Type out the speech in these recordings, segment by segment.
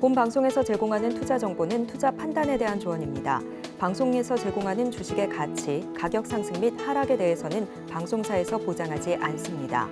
본 방송에서 제공하는 투자 정보는 투자 판단에 대한 조언입니다. 방송에서 제공하는 주식의 가치, 가격 상승 및 하락에 대해서는 방송사에서 보장하지 않습니다.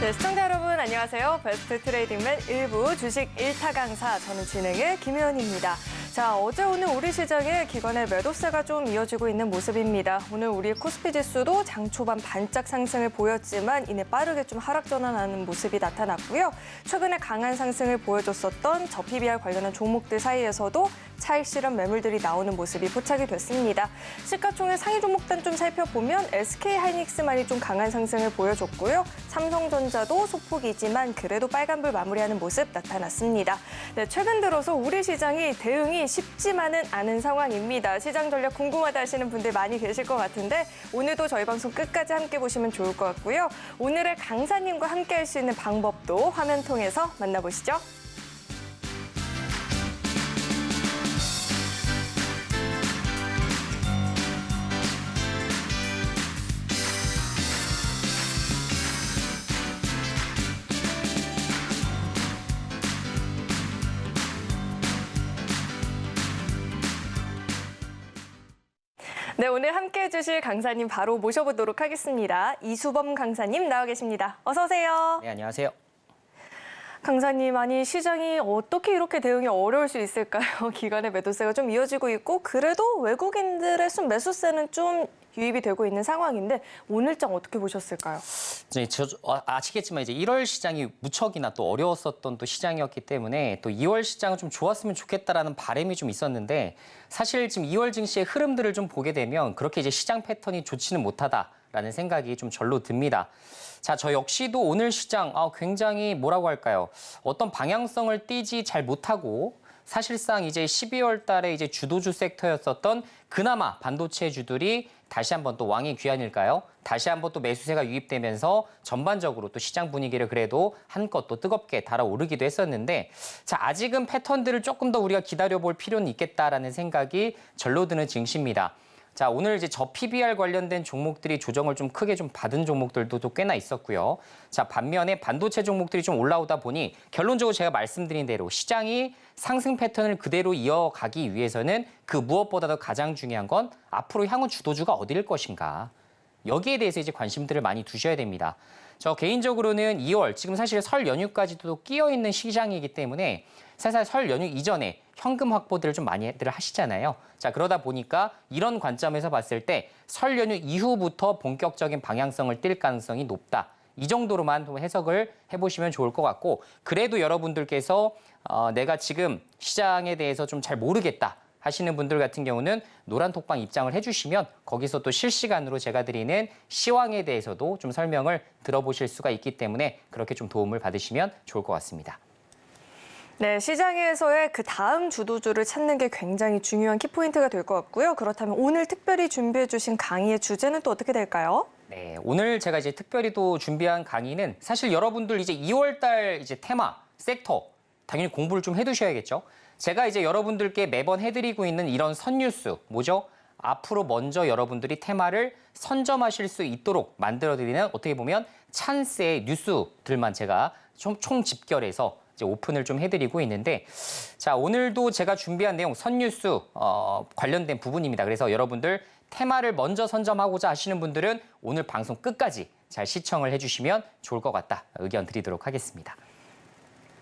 네, 시청자 여러분 안녕하세요. 베스트 트레이딩맨 1부 주식 1타 강사, 저는 진행의 김혜원입니다. 자, 어제 오늘 우리 시장에 기관의 매도세가 좀 이어지고 있는 모습입니다. 오늘 우리 코스피 지수도 장 초반 반짝 상승을 보였지만 이내 빠르게 좀 하락 전환하는 모습이 나타났고요. 최근에 강한 상승을 보여줬었던 저PBR 관련한 종목들 사이에서도 차익 실현 매물들이 나오는 모습이 포착이 됐습니다. 시가총액 상위 종목단 좀 살펴보면 SK하이닉스만이 좀 강한 상승을 보여줬고요. 삼성전자도 소폭이지만 그래도 빨간불 마무리하는 모습 나타났습니다. 네, 최근 들어서 우리 시장이 대응이 쉽지만은 않은 상황입니다. 시장 전략 궁금하다 하시는 분들 많이 계실 것 같은데 오늘도 저희 방송 끝까지 함께 보시면 좋을 것 같고요. 오늘의 강사님과 함께 할 수 있는 방법도 화면 통해서 만나보시죠. 네, 오늘 함께해 주실 강사님 바로 모셔보도록 하겠습니다. 이수범 강사님 나와 계십니다. 어서 오세요. 네, 안녕하세요. 강사님, 아니 시장이 어떻게 이렇게 대응이 어려울 수 있을까요? 기관의 매도세가 좀 이어지고 있고 그래도 외국인들의 매수세는 좀 유입이 되고 있는 상황인데 오늘장 어떻게 보셨을까요? 아시겠지만 이제 1월 시장이 무척이나 또 어려웠었던 또 시장이었기 때문에 또 2월 시장은 좀 좋았으면 좋겠다라는 바람이 좀 있었는데 사실 지금 2월 증시의 흐름들을 좀 보게 되면 그렇게 이제 시장 패턴이 좋지는 못하다라는 생각이 좀 절로 듭니다. 자, 저 역시도 오늘 시장 굉장히 뭐라고 할까요? 어떤 방향성을 띠지 잘 못하고 사실상 이제 12월 달에 이제 주도주 섹터였었던 그나마 반도체 주들이 다시 한번 또 왕의 귀환일까요? 다시 한번 또 매수세가 유입되면서 전반적으로 또 시장 분위기를 그래도 한껏 또 뜨겁게 달아오르기도 했었는데 자, 아직은 패턴들을 조금 더 우리가 기다려볼 필요는 있겠다라는 생각이 절로 드는 증시입니다. 자, 오늘 이제 저PBR 관련된 종목들이 조정을 좀 크게 좀 받은 종목들도 또 꽤나 있었고요. 자, 반면에 반도체 종목들이 좀 올라오다 보니 결론적으로 제가 말씀드린 대로 시장이 상승 패턴을 그대로 이어가기 위해서는 그 무엇보다도 가장 중요한 건 앞으로 향후 주도주가 어디일 것인가. 여기에 대해서 이제 관심들을 많이 두셔야 됩니다. 저 개인적으로는 2월, 지금 사실 설 연휴까지도 끼어 있는 시장이기 때문에 사실 설 연휴 이전에 현금 확보들을 좀 많이들 하시잖아요. 자, 그러다 보니까 이런 관점에서 봤을 때 설 연휴 이후부터 본격적인 방향성을 띌 가능성이 높다. 이 정도로만 해석을 해보시면 좋을 것 같고 그래도 여러분들께서 내가 지금 시장에 대해서 좀 잘 모르겠다 하시는 분들 같은 경우는 노란 톡방 입장을 해주시면 거기서 또 실시간으로 제가 드리는 시황에 대해서도 좀 설명을 들어보실 수가 있기 때문에 그렇게 좀 도움을 받으시면 좋을 것 같습니다. 네, 시장에서의 그 다음 주도주를 찾는 게 굉장히 중요한 키포인트가 될 것 같고요. 그렇다면 오늘 특별히 준비해 주신 강의의 주제는 또 어떻게 될까요? 네, 오늘 제가 이제 특별히 또 준비한 강의는 사실 여러분들 이제 2월 달 이제 테마, 섹터 당연히 공부를 좀 해두셔야겠죠. 제가 이제 여러분들께 매번 해드리고 있는 이런 선뉴스, 뭐죠? 앞으로 먼저 여러분들이 테마를 선점하실 수 있도록 만들어드리는 어떻게 보면 찬스의 뉴스들만 제가 좀 총 집결해서 이제 오픈을 좀 해드리고 있는데 자, 오늘도 제가 준비한 내용 선뉴스 관련된 부분입니다. 그래서 여러분들 테마를 먼저 선점하고자 하시는 분들은 오늘 방송 끝까지 잘 시청을 해주시면 좋을 것 같다 의견 드리도록 하겠습니다.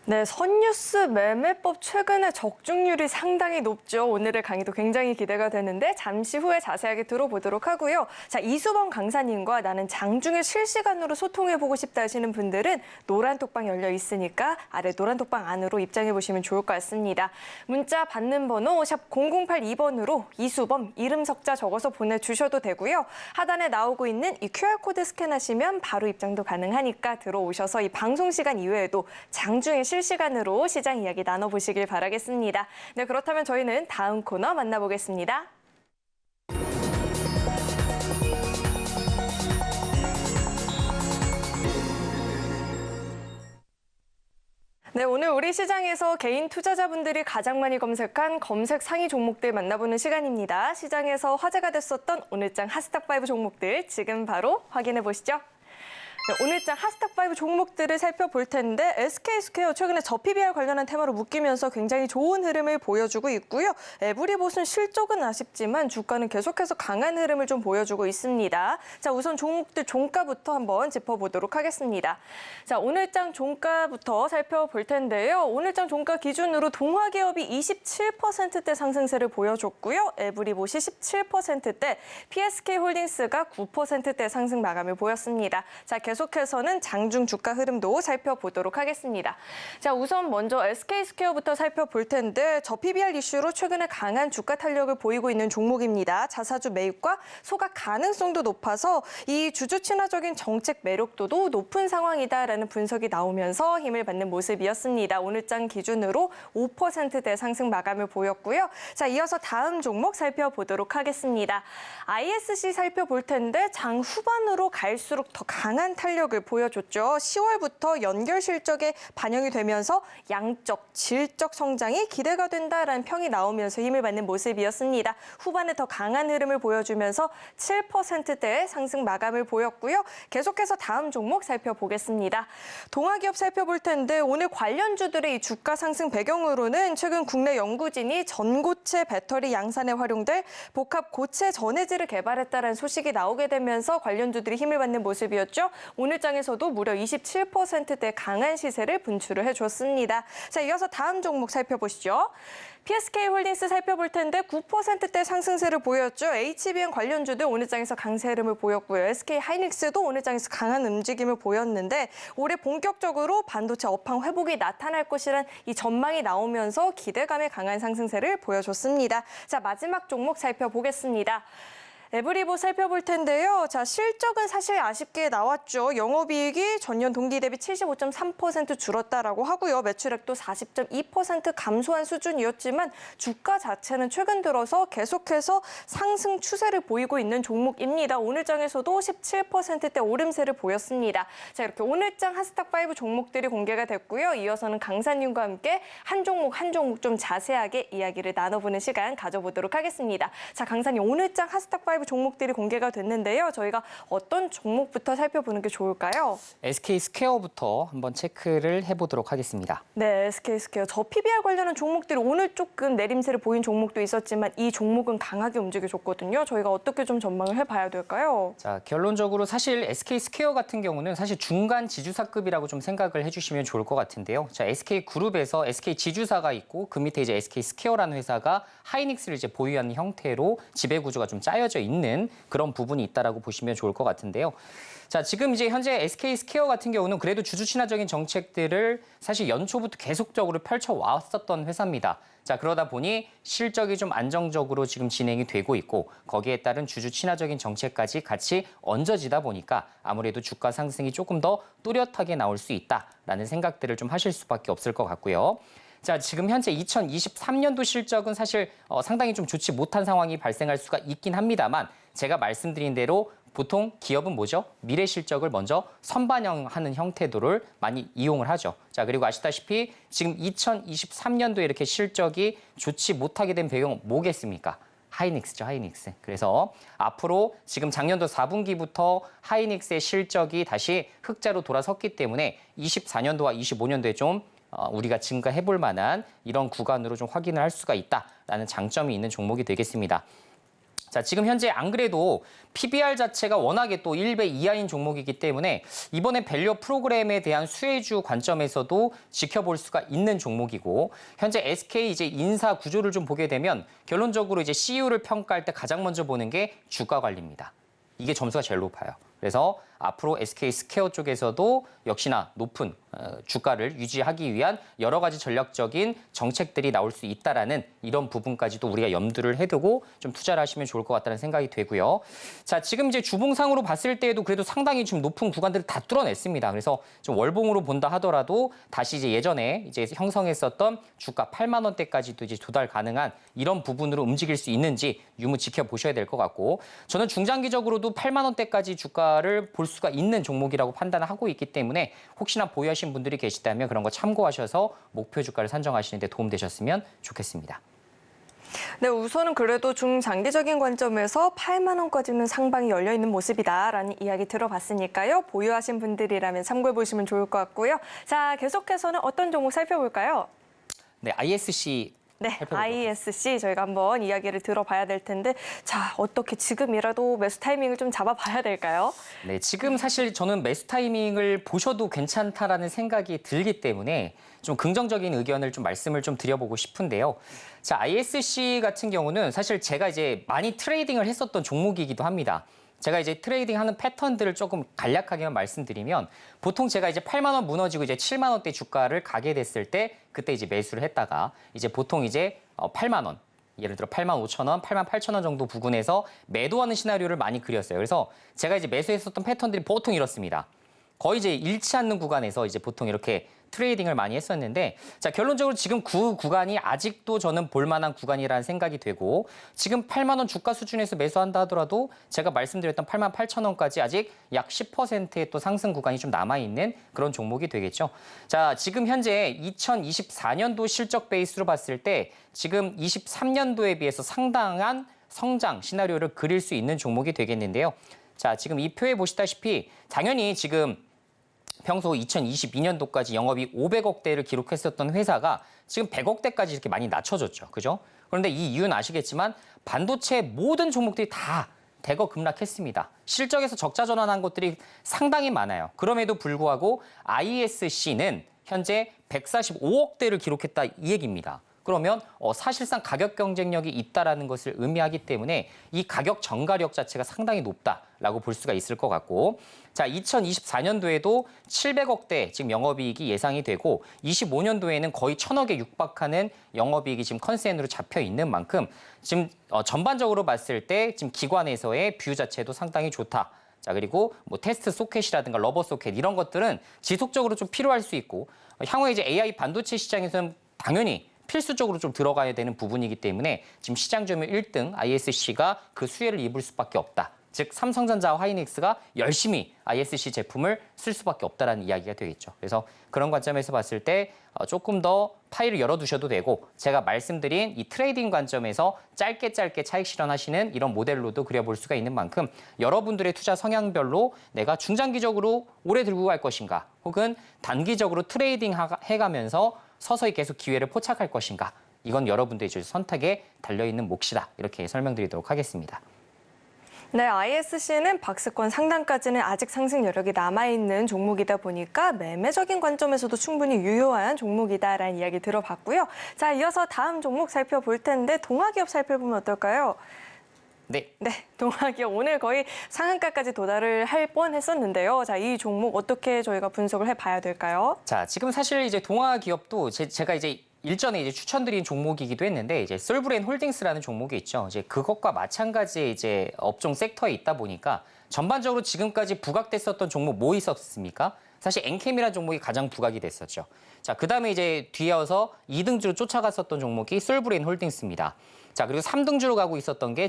네, 선뉴스 매매법 최근에 적중률이 상당히 높죠. 오늘의 강의도 굉장히 기대가 되는데 잠시 후에 자세하게 들어보도록 하고요. 자, 이수범 강사님과 나는 장중에 실시간으로 소통해보고 싶다 하시는 분들은 노란 톡방 열려 있으니까 아래 노란 톡방 안으로 입장해보시면 좋을 것 같습니다. 문자 받는 번호 샵 0082번으로 이수범, 이름 석자 적어서 보내주셔도 되고요. 하단에 나오고 있는 이 QR코드 스캔하시면 바로 입장도 가능하니까 들어오셔서 이 방송 시간 이외에도 장중에 실시간으로 시장 이야기 나눠보시길 바라겠습니다. 네, 그렇다면 저희는 다음 코너 만나보겠습니다. 네, 오늘 우리 시장에서 개인 투자자분들이 가장 많이 검색한 검색 상위 종목들 만나보는 시간입니다. 시장에서 화제가 됐었던 오늘장 핫스탑5 종목들 지금 바로 확인해 보시죠. 네, 오늘장 핫스탁5 종목들을 살펴볼 텐데 SK스퀘어 최근에 저 PBR 관련한 테마로 묶이면서 굉장히 좋은 흐름을 보여주고 있고요. 에브리봇은 실적은 아쉽지만 주가는 계속해서 강한 흐름을 좀 보여주고 있습니다. 자, 우선 종목들 종가부터 한번 짚어보도록 하겠습니다. 자, 오늘장 종가부터 살펴볼 텐데요. 오늘장 종가 기준으로 동화기업이 27%대 상승세를 보여줬고요. 에브리봇이 17%대, PSK홀딩스가 9%대 상승 마감을 보였습니다. 자, 계속해서는 장중 주가 흐름도 살펴보도록 하겠습니다. 자, 우선 먼저 SK스퀘어부터 살펴볼 텐데 저 PBR 이슈로 최근에 강한 주가 탄력을 보이고 있는 종목입니다. 자사주 매입과 소각 가능성도 높아서 이 주주 친화적인 정책 매력도도 높은 상황이다라는 분석이 나오면서 힘을 받는 모습이었습니다. 오늘장 기준으로 5%대 상승 마감을 보였고요. 자, 이어서 다음 종목 살펴보도록 하겠습니다. ISC 살펴볼 텐데 장 후반으로 갈수록 더 강한 탄력을 보여줬죠. 10월부터 연결 실적에 반영이 되면서 양적, 질적 성장이 기대가 된다라는 평이 나오면서 힘을 받는 모습이었습니다. 후반에 더 강한 흐름을 보여주면서 7%대의 상승 마감을 보였고요. 계속해서 다음 종목 살펴보겠습니다. 동화기업 살펴볼 텐데 오늘 관련주들의 이 주가 상승 배경으로는 최근 국내 연구진이 전고체 배터리 양산에 활용될 복합 고체 전해질을 개발했다는 소식이 나오게 되면서 관련주들이 힘을 받는 모습이었죠. 오늘 장에서도 무려 27%대 강한 시세를 분출을 해줬습니다. 자, 이어서 다음 종목 살펴보시죠. PSK홀딩스 살펴볼 텐데 9%대 상승세를 보였죠. HBM 관련주들 오늘 장에서 강세 흐름을 보였고요. SK하이닉스도 오늘 장에서 강한 움직임을 보였는데 올해 본격적으로 반도체 업황 회복이 나타날 것이란 이 전망이 나오면서 기대감의 강한 상승세를 보여줬습니다. 자, 마지막 종목 살펴보겠습니다. 에브리봇 살펴볼 텐데요. 자, 실적은 사실 아쉽게 나왔죠. 영업이익이 전년 동기 대비 75.3% 줄었다라고 하고요. 매출액도 40.2% 감소한 수준이었지만 주가 자체는 최근 들어서 계속해서 상승 추세를 보이고 있는 종목입니다. 오늘장에서도 17%대 오름세를 보였습니다. 자, 이렇게 오늘장 핫스탁5 종목들이 공개가 됐고요. 이어서는 강사님과 함께 한 종목 한 종목 좀 자세하게 이야기를 나눠보는 시간 가져보도록 하겠습니다. 자, 강사님, 오늘장 핫스탁5 종목들이 공개가 됐는데요. 저희가 어떤 종목부터 살펴보는 게 좋을까요? SK스퀘어부터 한번 체크를 해보도록 하겠습니다. 네, SK스퀘어. 저 PBR 관련한 종목들이 오늘 조금 내림세를 보인 종목도 있었지만 이 종목은 강하게 움직여줬거든요. 저희가 어떻게 좀 전망을 해봐야 될까요? 자, 결론적으로 사실 SK스퀘어 같은 경우는 사실 중간 지주사급이라고 좀 생각을 해주시면 좋을 것 같은데요. 자, SK그룹에서 SK지주사가 있고 그 밑에 이제 SK스퀘어라는 회사가 하이닉스를 이제 보유하는 형태로 지배구조가 좀 짜여져 있는 그런 부분이 있다라고 보시면 좋을 것 같은데요. 자, 지금 이제 현재 SK스퀘어 같은 경우는 그래도 주주 친화적인 정책들을 사실 연초부터 계속적으로 펼쳐왔었던 회사입니다. 자, 그러다 보니 실적이 좀 안정적으로 지금 진행이 되고 있고 거기에 따른 주주 친화적인 정책까지 같이 얹어지다 보니까 아무래도 주가 상승이 조금 더 뚜렷하게 나올 수 있다라는 생각들을 좀 하실 수밖에 없을 것 같고요. 자, 지금 현재 2023년도 실적은 사실 상당히 좀 좋지 못한 상황이 발생할 수가 있긴 합니다만 제가 말씀드린 대로 보통 기업은 뭐죠? 미래 실적을 먼저 선반영하는 형태도를 많이 이용을 하죠. 자, 그리고 아시다시피 지금 2023년도에 이렇게 실적이 좋지 못하게 된 배경은 뭐겠습니까? 하이닉스죠, 하이닉스. 그래서 앞으로 지금 작년도 4분기부터 하이닉스의 실적이 다시 흑자로 돌아섰기 때문에 24년도와 25년도에 좀 우리가 증가해볼 만한 이런 구간으로 좀 확인을 할 수가 있다라는 장점이 있는 종목이 되겠습니다. 자, 지금 현재 안 그래도 PBR 자체가 워낙에 또 1배 이하인 종목이기 때문에 이번에 밸류 프로그램에 대한 수혜주 관점에서도 지켜볼 수가 있는 종목이고 현재 SK 이제 인사 구조를 좀 보게 되면 결론적으로 이제 CEO를 평가할 때 가장 먼저 보는 게 주가 관리입니다. 이게 점수가 제일 높아요. 그래서 앞으로 SK스퀘어 쪽에서도 역시나 높은 주가를 유지하기 위한 여러 가지 전략적인 정책들이 나올 수 있다라는 이런 부분까지도 우리가 염두를 해두고 좀 투자를 하시면 좋을 것 같다는 생각이 되고요. 자, 지금 이제 주봉상으로 봤을 때에도 그래도 상당히 좀 높은 구간들을 다 뚫어냈습니다. 그래서 좀 월봉으로 본다 하더라도 다시 이제 예전에 이제 형성했었던 주가 8만 원대까지도 이제 도달 가능한 이런 부분으로 움직일 수 있는지 유무 지켜보셔야 될 것 같고 저는 중장기적으로도 8만 원대까지 주가를 볼 수가 있는 종목이라고 판단하고 있기 때문에 혹시나 보유하신 분들이 계시다면 그런 거 참고하셔서 목표 주가를 산정하시는 데 도움되셨으면 좋겠습니다. 네, 우선은 그래도 중장기적인 관점에서 8만 원까지는 상방이 열려 있는 모습이다라는 이야기 들어봤으니까요. 보유하신 분들이라면 참고해 보시면 좋을 것 같고요. 자, 계속해서는 어떤 종목 살펴볼까요? 네, ISC 네, 살펴보도록 ISC 저희가 한번 이야기를 들어봐야 될 텐데 자, 어떻게 지금이라도 매수 타이밍을 좀 잡아봐야 될까요? 네, 지금 사실 저는 매수 타이밍을 보셔도 괜찮다라는 생각이 들기 때문에 좀 긍정적인 의견을 좀 말씀을 좀 드려보고 싶은데요. 자, ISC 같은 경우는 사실 제가 이제 많이 트레이딩을 했었던 종목이기도 합니다. 제가 이제 트레이딩 하는 패턴들을 조금 간략하게만 말씀드리면 보통 제가 이제 8만 원 무너지고 이제 7만 원대 주가를 가게 됐을 때 그때 이제 매수를 했다가 이제 보통 이제 8만 원 예를 들어 8만 5천 원, 8만 8천 원 정도 부근에서 매도하는 시나리오를 많이 그렸어요. 그래서 제가 이제 매수했었던 패턴들이 보통 이렇습니다. 거의 이제 잃지 않는 구간에서 이제 보통 이렇게 트레이딩을 많이 했었는데 자 결론적으로 지금 그 구간이 아직도 저는 볼만한 구간이라는 생각이 되고 지금 8만 원 주가 수준에서 매수한다 하더라도 제가 말씀드렸던 8만 8천 원까지 아직 약 10%의 또 상승 구간이 좀 남아있는 그런 종목이 되겠죠. 자 지금 현재 2024년도 실적 베이스로 봤을 때 지금 23년도에 비해서 상당한 성장 시나리오를 그릴 수 있는 종목이 되겠는데요. 자 지금 이 표에 보시다시피 당연히 지금 평소 2022년도까지 영업이익 500억대를 기록했었던 회사가 지금 100억대까지 이렇게 많이 낮춰졌죠. 그죠? 그런데 이 이유는 아시겠지만 반도체 모든 종목들이 다 대거 급락했습니다. 실적에서 적자 전환한 것들이 상당히 많아요. 그럼에도 불구하고 ISC는 현재 145억대를 기록했다 이 얘기입니다. 그러면 사실상 가격 경쟁력이 있다라는 것을 의미하기 때문에 이 가격 전가력 자체가 상당히 높다라고 볼 수가 있을 것 같고 자 2024년도에도 700억대 지금 영업이익이 예상이 되고 25년도에는 거의 1,000억에 육박하는 영업이익이 지금 컨센으로 잡혀 있는 만큼 지금 전반적으로 봤을 때 지금 기관에서의 뷰 자체도 상당히 좋다. 자 그리고 뭐 테스트 소켓이라든가 러버 소켓 이런 것들은 지속적으로 좀 필요할 수 있고 향후에 이제 AI 반도체 시장에서는 당연히 필수적으로 좀 들어가야 되는 부분이기 때문에 지금 시장 점유율 1등 ISC가 그 수혜를 입을 수밖에 없다. 즉 삼성전자와 하이닉스가 열심히 ISC 제품을 쓸 수밖에 없다라는 이야기가 되겠죠. 그래서 그런 관점에서 봤을 때 조금 더 파일을 열어두셔도 되고 제가 말씀드린 이 트레이딩 관점에서 짧게 차익 실현하시는 이런 모델로도 그려볼 수가 있는 만큼 여러분들의 투자 성향별로 내가 중장기적으로 오래 들고 갈 것인가 혹은 단기적으로 트레이딩 해가면서 서서히 계속 기회를 포착할 것인가 이건 여러분들의 선택에 달려있는 몫이다 이렇게 설명드리도록 하겠습니다. 네, ISC는 박스권 상단까지는 아직 상승 여력이 남아있는 종목이다 보니까 매매적인 관점에서도 충분히 유효한 종목이다라는 이야기 들어봤고요. 자, 이어서 다음 종목 살펴볼 텐데 동아기업 살펴보면 어떨까요? 네, 동아기업 오늘 거의 상한가까지 도달을 할 뻔했었는데요. 자, 이 종목 어떻게 저희가 분석을 해봐야 될까요? 자 지금 사실 이제 동아기업도 제가 이제 일전에 이제 추천드린 종목이기도 했는데 이제 솔브레인 홀딩스라는 종목이 있죠. 이제 그것과 마찬가지의 이제 업종 섹터에 있다 보니까 전반적으로 지금까지 부각됐었던 종목 뭐 있었습니까? 사실 엔캠이라는 종목이 가장 부각이 됐었죠. 자, 그다음에 이제 뒤이어서 2등주로 쫓아갔었던 종목이 솔브레인 홀딩스입니다. 자, 그리고 3등주로 가고 있었던 게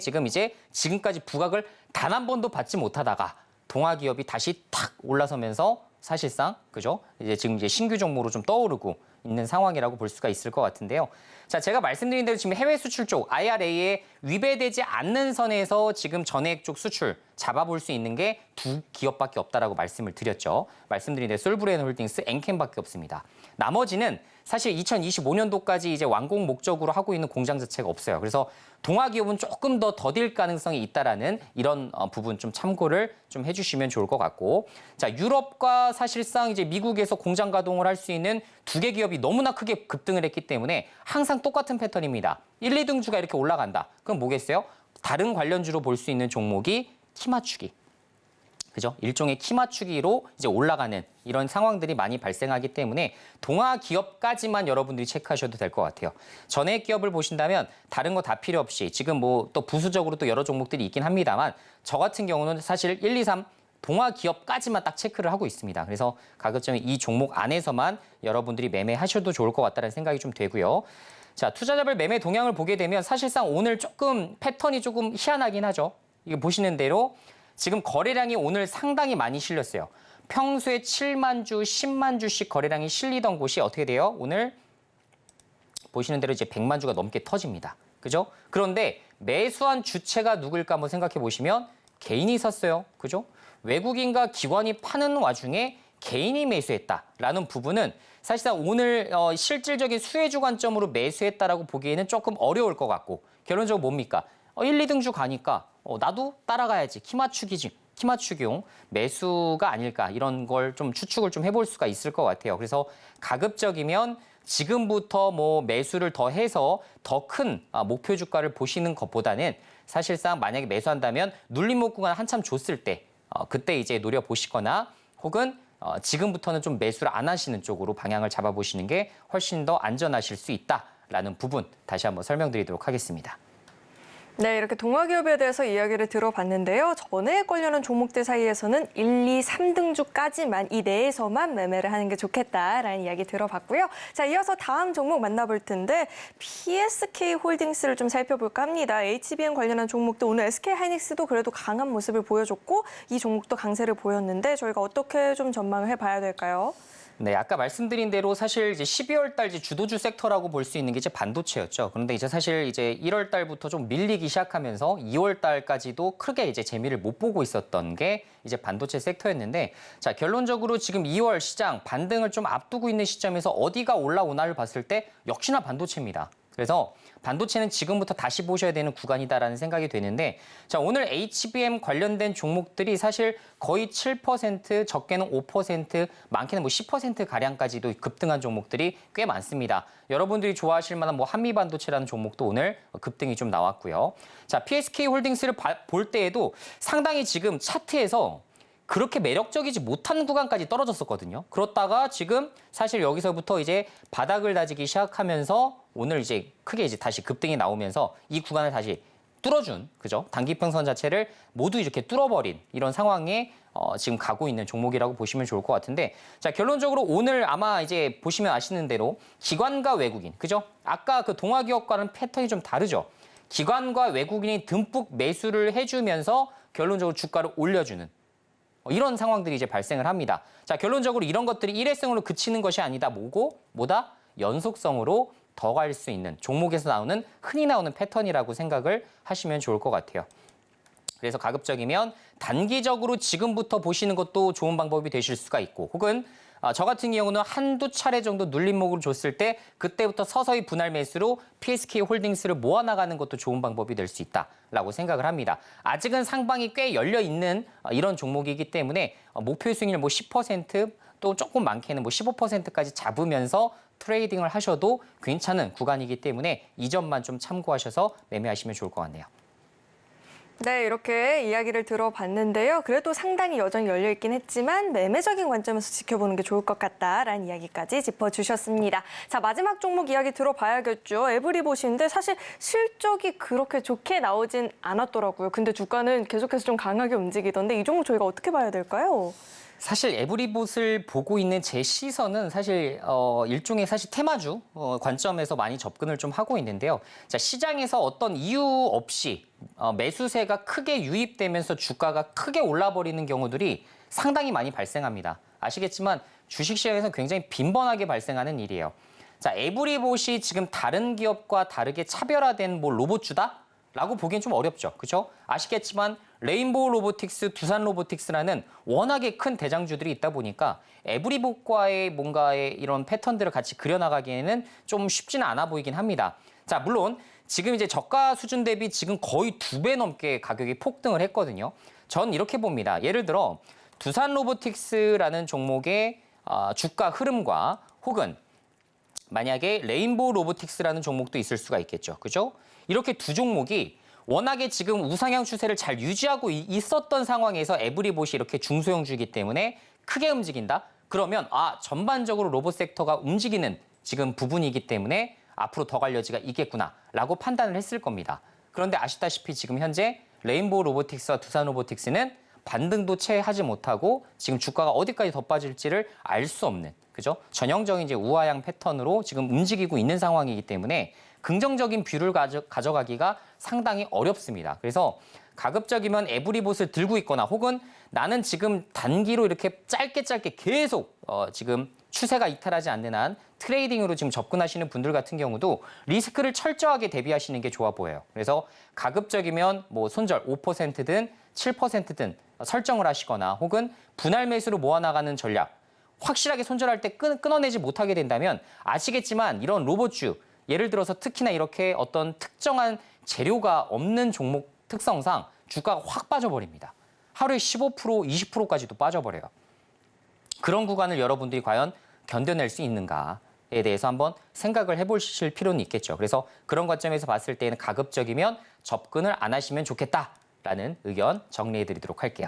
지금까지 부각을 단 한 번도 받지 못하다가 동아기업이 다시 탁 올라서면서 사실상 그죠? 이제 지금 이제 신규 종목으로 좀 떠오르고 있는 상황이라고 볼 수가 있을 것 같은데요. 자, 제가 말씀드린 대로 지금 해외 수출 쪽 IRA에 위배되지 않는 선에서 지금 전액 쪽 수출 잡아볼 수 있는 게 두 기업밖에 없다라고 말씀을 드렸죠. 말씀드린 대로 솔브레인 홀딩스, 엔캠밖에 없습니다. 나머지는 사실 2025년도까지 이제 완공 목적으로 하고 있는 공장 자체가 없어요. 그래서 동아기업은 조금 더 더딜 가능성이 있다라는 이런 부분 좀 참고를 좀 해주시면 좋을 것 같고, 자 유럽과 사실상 이제 미국에서 공장 가동을 할 수 있는 두 개 기업이 너무나 크게 급등을 했기 때문에 항상 똑같은 패턴입니다. 1, 2등주가 이렇게 올라간다. 그럼 뭐겠어요? 다른 관련주로 볼 수 있는 종목이 키 맞추기. 그죠? 일종의 키 맞추기로 이제 올라가는 이런 상황들이 많이 발생하기 때문에 동아 기업까지만 여러분들이 체크하셔도 될 것 같아요. 전액 기업을 보신다면 다른 거 다 필요 없이 지금 뭐 또 부수적으로 또 여러 종목들이 있긴 합니다만 저 같은 경우는 사실 1, 2, 3 동아 기업까지만 딱 체크를 하고 있습니다. 그래서 가급적이면 이 종목 안에서만 여러분들이 매매하셔도 좋을 것 같다는 생각이 좀 되고요. 자, 투자자별 매매 동향을 보게 되면 사실상 오늘 조금 패턴이 조금 희한하긴 하죠. 이거 보시는 대로 지금 거래량이 오늘 상당히 많이 실렸어요. 평소에 7만 주, 10만 주씩 거래량이 실리던 곳이 어떻게 돼요? 오늘 보시는 대로 이제 100만 주가 넘게 터집니다. 그죠? 그런데 매수한 주체가 누구일까 한번 생각해 보시면 개인이 샀어요. 그죠? 외국인과 기관이 파는 와중에 개인이 매수했다라는 부분은 사실상 오늘 실질적인 수혜주 관점으로 매수했다라고 보기에는 조금 어려울 것 같고 결론적으로 뭡니까? 1, 2등주 가니까 나도 따라가야지. 키 맞추기용 매수가 아닐까 이런 걸 좀 추측을 좀 해볼 수가 있을 것 같아요. 그래서 가급적이면 지금부터 뭐 매수를 더 해서 더 큰 목표 주가를 보시는 것보다는 사실상 만약에 매수한다면 눌림목 구간 한참 줬을 때 그때 이제 노려보시거나 혹은 지금부터는 좀 매수를 안 하시는 쪽으로 방향을 잡아보시는 게 훨씬 더 안전하실 수 있다라는 부분 다시 한번 설명드리도록 하겠습니다. 네, 이렇게 동화기업에 대해서 이야기를 들어봤는데요. 전에 관련한 종목들 사이에서는 1, 2, 3등주까지만 이 내에서만 매매를 하는 게 좋겠다라는 이야기 들어봤고요. 자, 이어서 다음 종목 만나볼 텐데 PSK 홀딩스를 좀 살펴볼까 합니다. HBM 관련한 종목도 오늘 SK하이닉스도 그래도 강한 모습을 보여줬고 이 종목도 강세를 보였는데 저희가 어떻게 좀 전망을 해봐야 될까요? 네, 아까 말씀드린 대로 사실 이제 12월 달 이제 주도주 섹터라고 볼 수 있는 게 이제 반도체였죠. 그런데 이제 사실 이제 1월 달부터 좀 밀리기 시작하면서 2월 달까지도 크게 이제 재미를 못 보고 있었던 게 이제 반도체 섹터였는데 자, 결론적으로 지금 2월 시장 반등을 좀 앞두고 있는 시점에서 어디가 올라오나를 봤을 때 역시나 반도체입니다. 그래서 반도체는 지금부터 다시 보셔야 되는 구간이다라는 생각이 되는데 자, 오늘 HBM 관련된 종목들이 사실 거의 7%, 적게는 5%, 많게는 뭐 10%가량까지도 급등한 종목들이 꽤 많습니다. 여러분들이 좋아하실 만한 뭐 한미반도체라는 종목도 오늘 급등이 좀 나왔고요. 자, PSK 홀딩스를 볼 때에도 상당히 지금 차트에서 그렇게 매력적이지 못한 구간까지 떨어졌었거든요. 그렇다가 지금 사실 여기서부터 이제 바닥을 다지기 시작하면서 오늘 이제 크게 이제 다시 급등이 나오면서 이 구간을 다시 뚫어준, 그죠? 단기평선 자체를 모두 이렇게 뚫어버린 이런 상황에 지금 가고 있는 종목이라고 보시면 좋을 것 같은데 자, 결론적으로 오늘 아마 이제 보시면 아시는 대로 기관과 외국인, 그죠? 아까 그 동화기업과는 패턴이 좀 다르죠? 기관과 외국인이 듬뿍 매수를 해주면서 결론적으로 주가를 올려주는 이런 상황들이 이제 발생을 합니다. 자, 결론적으로 이런 것들이 일회성으로 그치는 것이 아니다. 뭐다? 연속성으로 더 갈 수 있는 종목에서 나오는 흔히 나오는 패턴이라고 생각을 하시면 좋을 것 같아요. 그래서 가급적이면 단기적으로 지금부터 보시는 것도 좋은 방법이 되실 수가 있고 혹은 저 같은 경우는 한두 차례 정도 눌림목을 줬을 때 그때부터 서서히 분할 매수로 PSK 홀딩스를 모아나가는 것도 좋은 방법이 될 수 있다라고 생각을 합니다. 아직은 상방이 꽤 열려있는 이런 종목이기 때문에 목표 수익률 뭐 10%또 조금 많게는 뭐 15%까지 잡으면서 트레이딩을 하셔도 괜찮은 구간이기 때문에 이 점만 좀 참고하셔서 매매하시면 좋을 것 같네요. 네, 이렇게 이야기를 들어봤는데요. 그래도 상당히 여전히 열려있긴 했지만 매매적인 관점에서 지켜보는 게 좋을 것 같다라는 이야기까지 짚어주셨습니다. 자, 마지막 종목 이야기 들어봐야겠죠. 에브리봇인데 사실 실적이 그렇게 좋게 나오진 않았더라고요. 근데 주가는 계속해서 좀 강하게 움직이던데 이 종목 저희가 어떻게 봐야 될까요? 사실 에브리봇을 보고 있는 제 시선은 사실 일종의 사실 테마주 관점에서 많이 접근을 좀 하고 있는데요. 자, 시장에서 어떤 이유 없이 매수세가 크게 유입되면서 주가가 크게 올라버리는 경우들이 상당히 많이 발생합니다. 아시겠지만 주식시장에서 굉장히 빈번하게 발생하는 일이에요. 자, 에브리봇이 지금 다른 기업과 다르게 차별화된 뭐 로봇주다? 라고 보기엔 좀 어렵죠. 그렇죠? 아시겠지만 레인보우 로보틱스, 두산 로보틱스라는 워낙에 큰 대장주들이 있다 보니까 에브리봇과의 뭔가의 이런 패턴들을 같이 그려나가기에는 좀 쉽지는 않아 보이긴 합니다. 자, 물론 지금 이제 저가 수준 대비 지금 거의 2배 넘게 가격이 폭등을 했거든요. 전 이렇게 봅니다. 예를 들어 두산 로보틱스라는 종목의 주가 흐름과 혹은 만약에 레인보우 로보틱스라는 종목도 있을 수가 있겠죠. 그죠? 이렇게 두 종목이 워낙에 지금 우상향 추세를 잘 유지하고 있었던 상황에서 에브리봇이 이렇게 중소형주이기 때문에 크게 움직인다? 그러면 전반적으로 로봇 섹터가 움직이는 지금 부분이기 때문에 앞으로 더 갈 여지가 있겠구나라고 판단을 했을 겁니다. 그런데 아시다시피 지금 현재 레인보우 로보틱스와 두산 로보틱스는 반등도 채 하지 못하고 지금 주가가 어디까지 더 빠질지를 알 수 없는, 그죠? 전형적인 이제 우하향 패턴으로 지금 움직이고 있는 상황이기 때문에 긍정적인 뷰를 가져가기가 상당히 어렵습니다. 그래서 가급적이면 에브리봇을 들고 있거나 혹은 나는 지금 단기로 이렇게 짧게 계속 지금 추세가 이탈하지 않는 한 트레이딩으로 지금 접근하시는 분들 같은 경우도 리스크를 철저하게 대비하시는 게 좋아 보여요. 그래서 가급적이면 뭐 손절 5%든 7%든 설정을 하시거나 혹은 분할 매수로 모아나가는 전략, 확실하게 손절할 때 끊어내지 못하게 된다면 아시겠지만 이런 로봇주, 예를 들어서 특히나 이렇게 어떤 특정한 재료가 없는 종목 특성상 주가가 확 빠져버립니다. 하루에 15%, 20%까지도 빠져버려요. 그런 구간을 여러분들이 과연 견뎌낼 수 있는가에 대해서 한번 생각을 해보실 필요는 있겠죠. 그래서 그런 관점에서 봤을 때는 가급적이면 접근을 안 하시면 좋겠다라는 의견 정리해드리도록 할게요.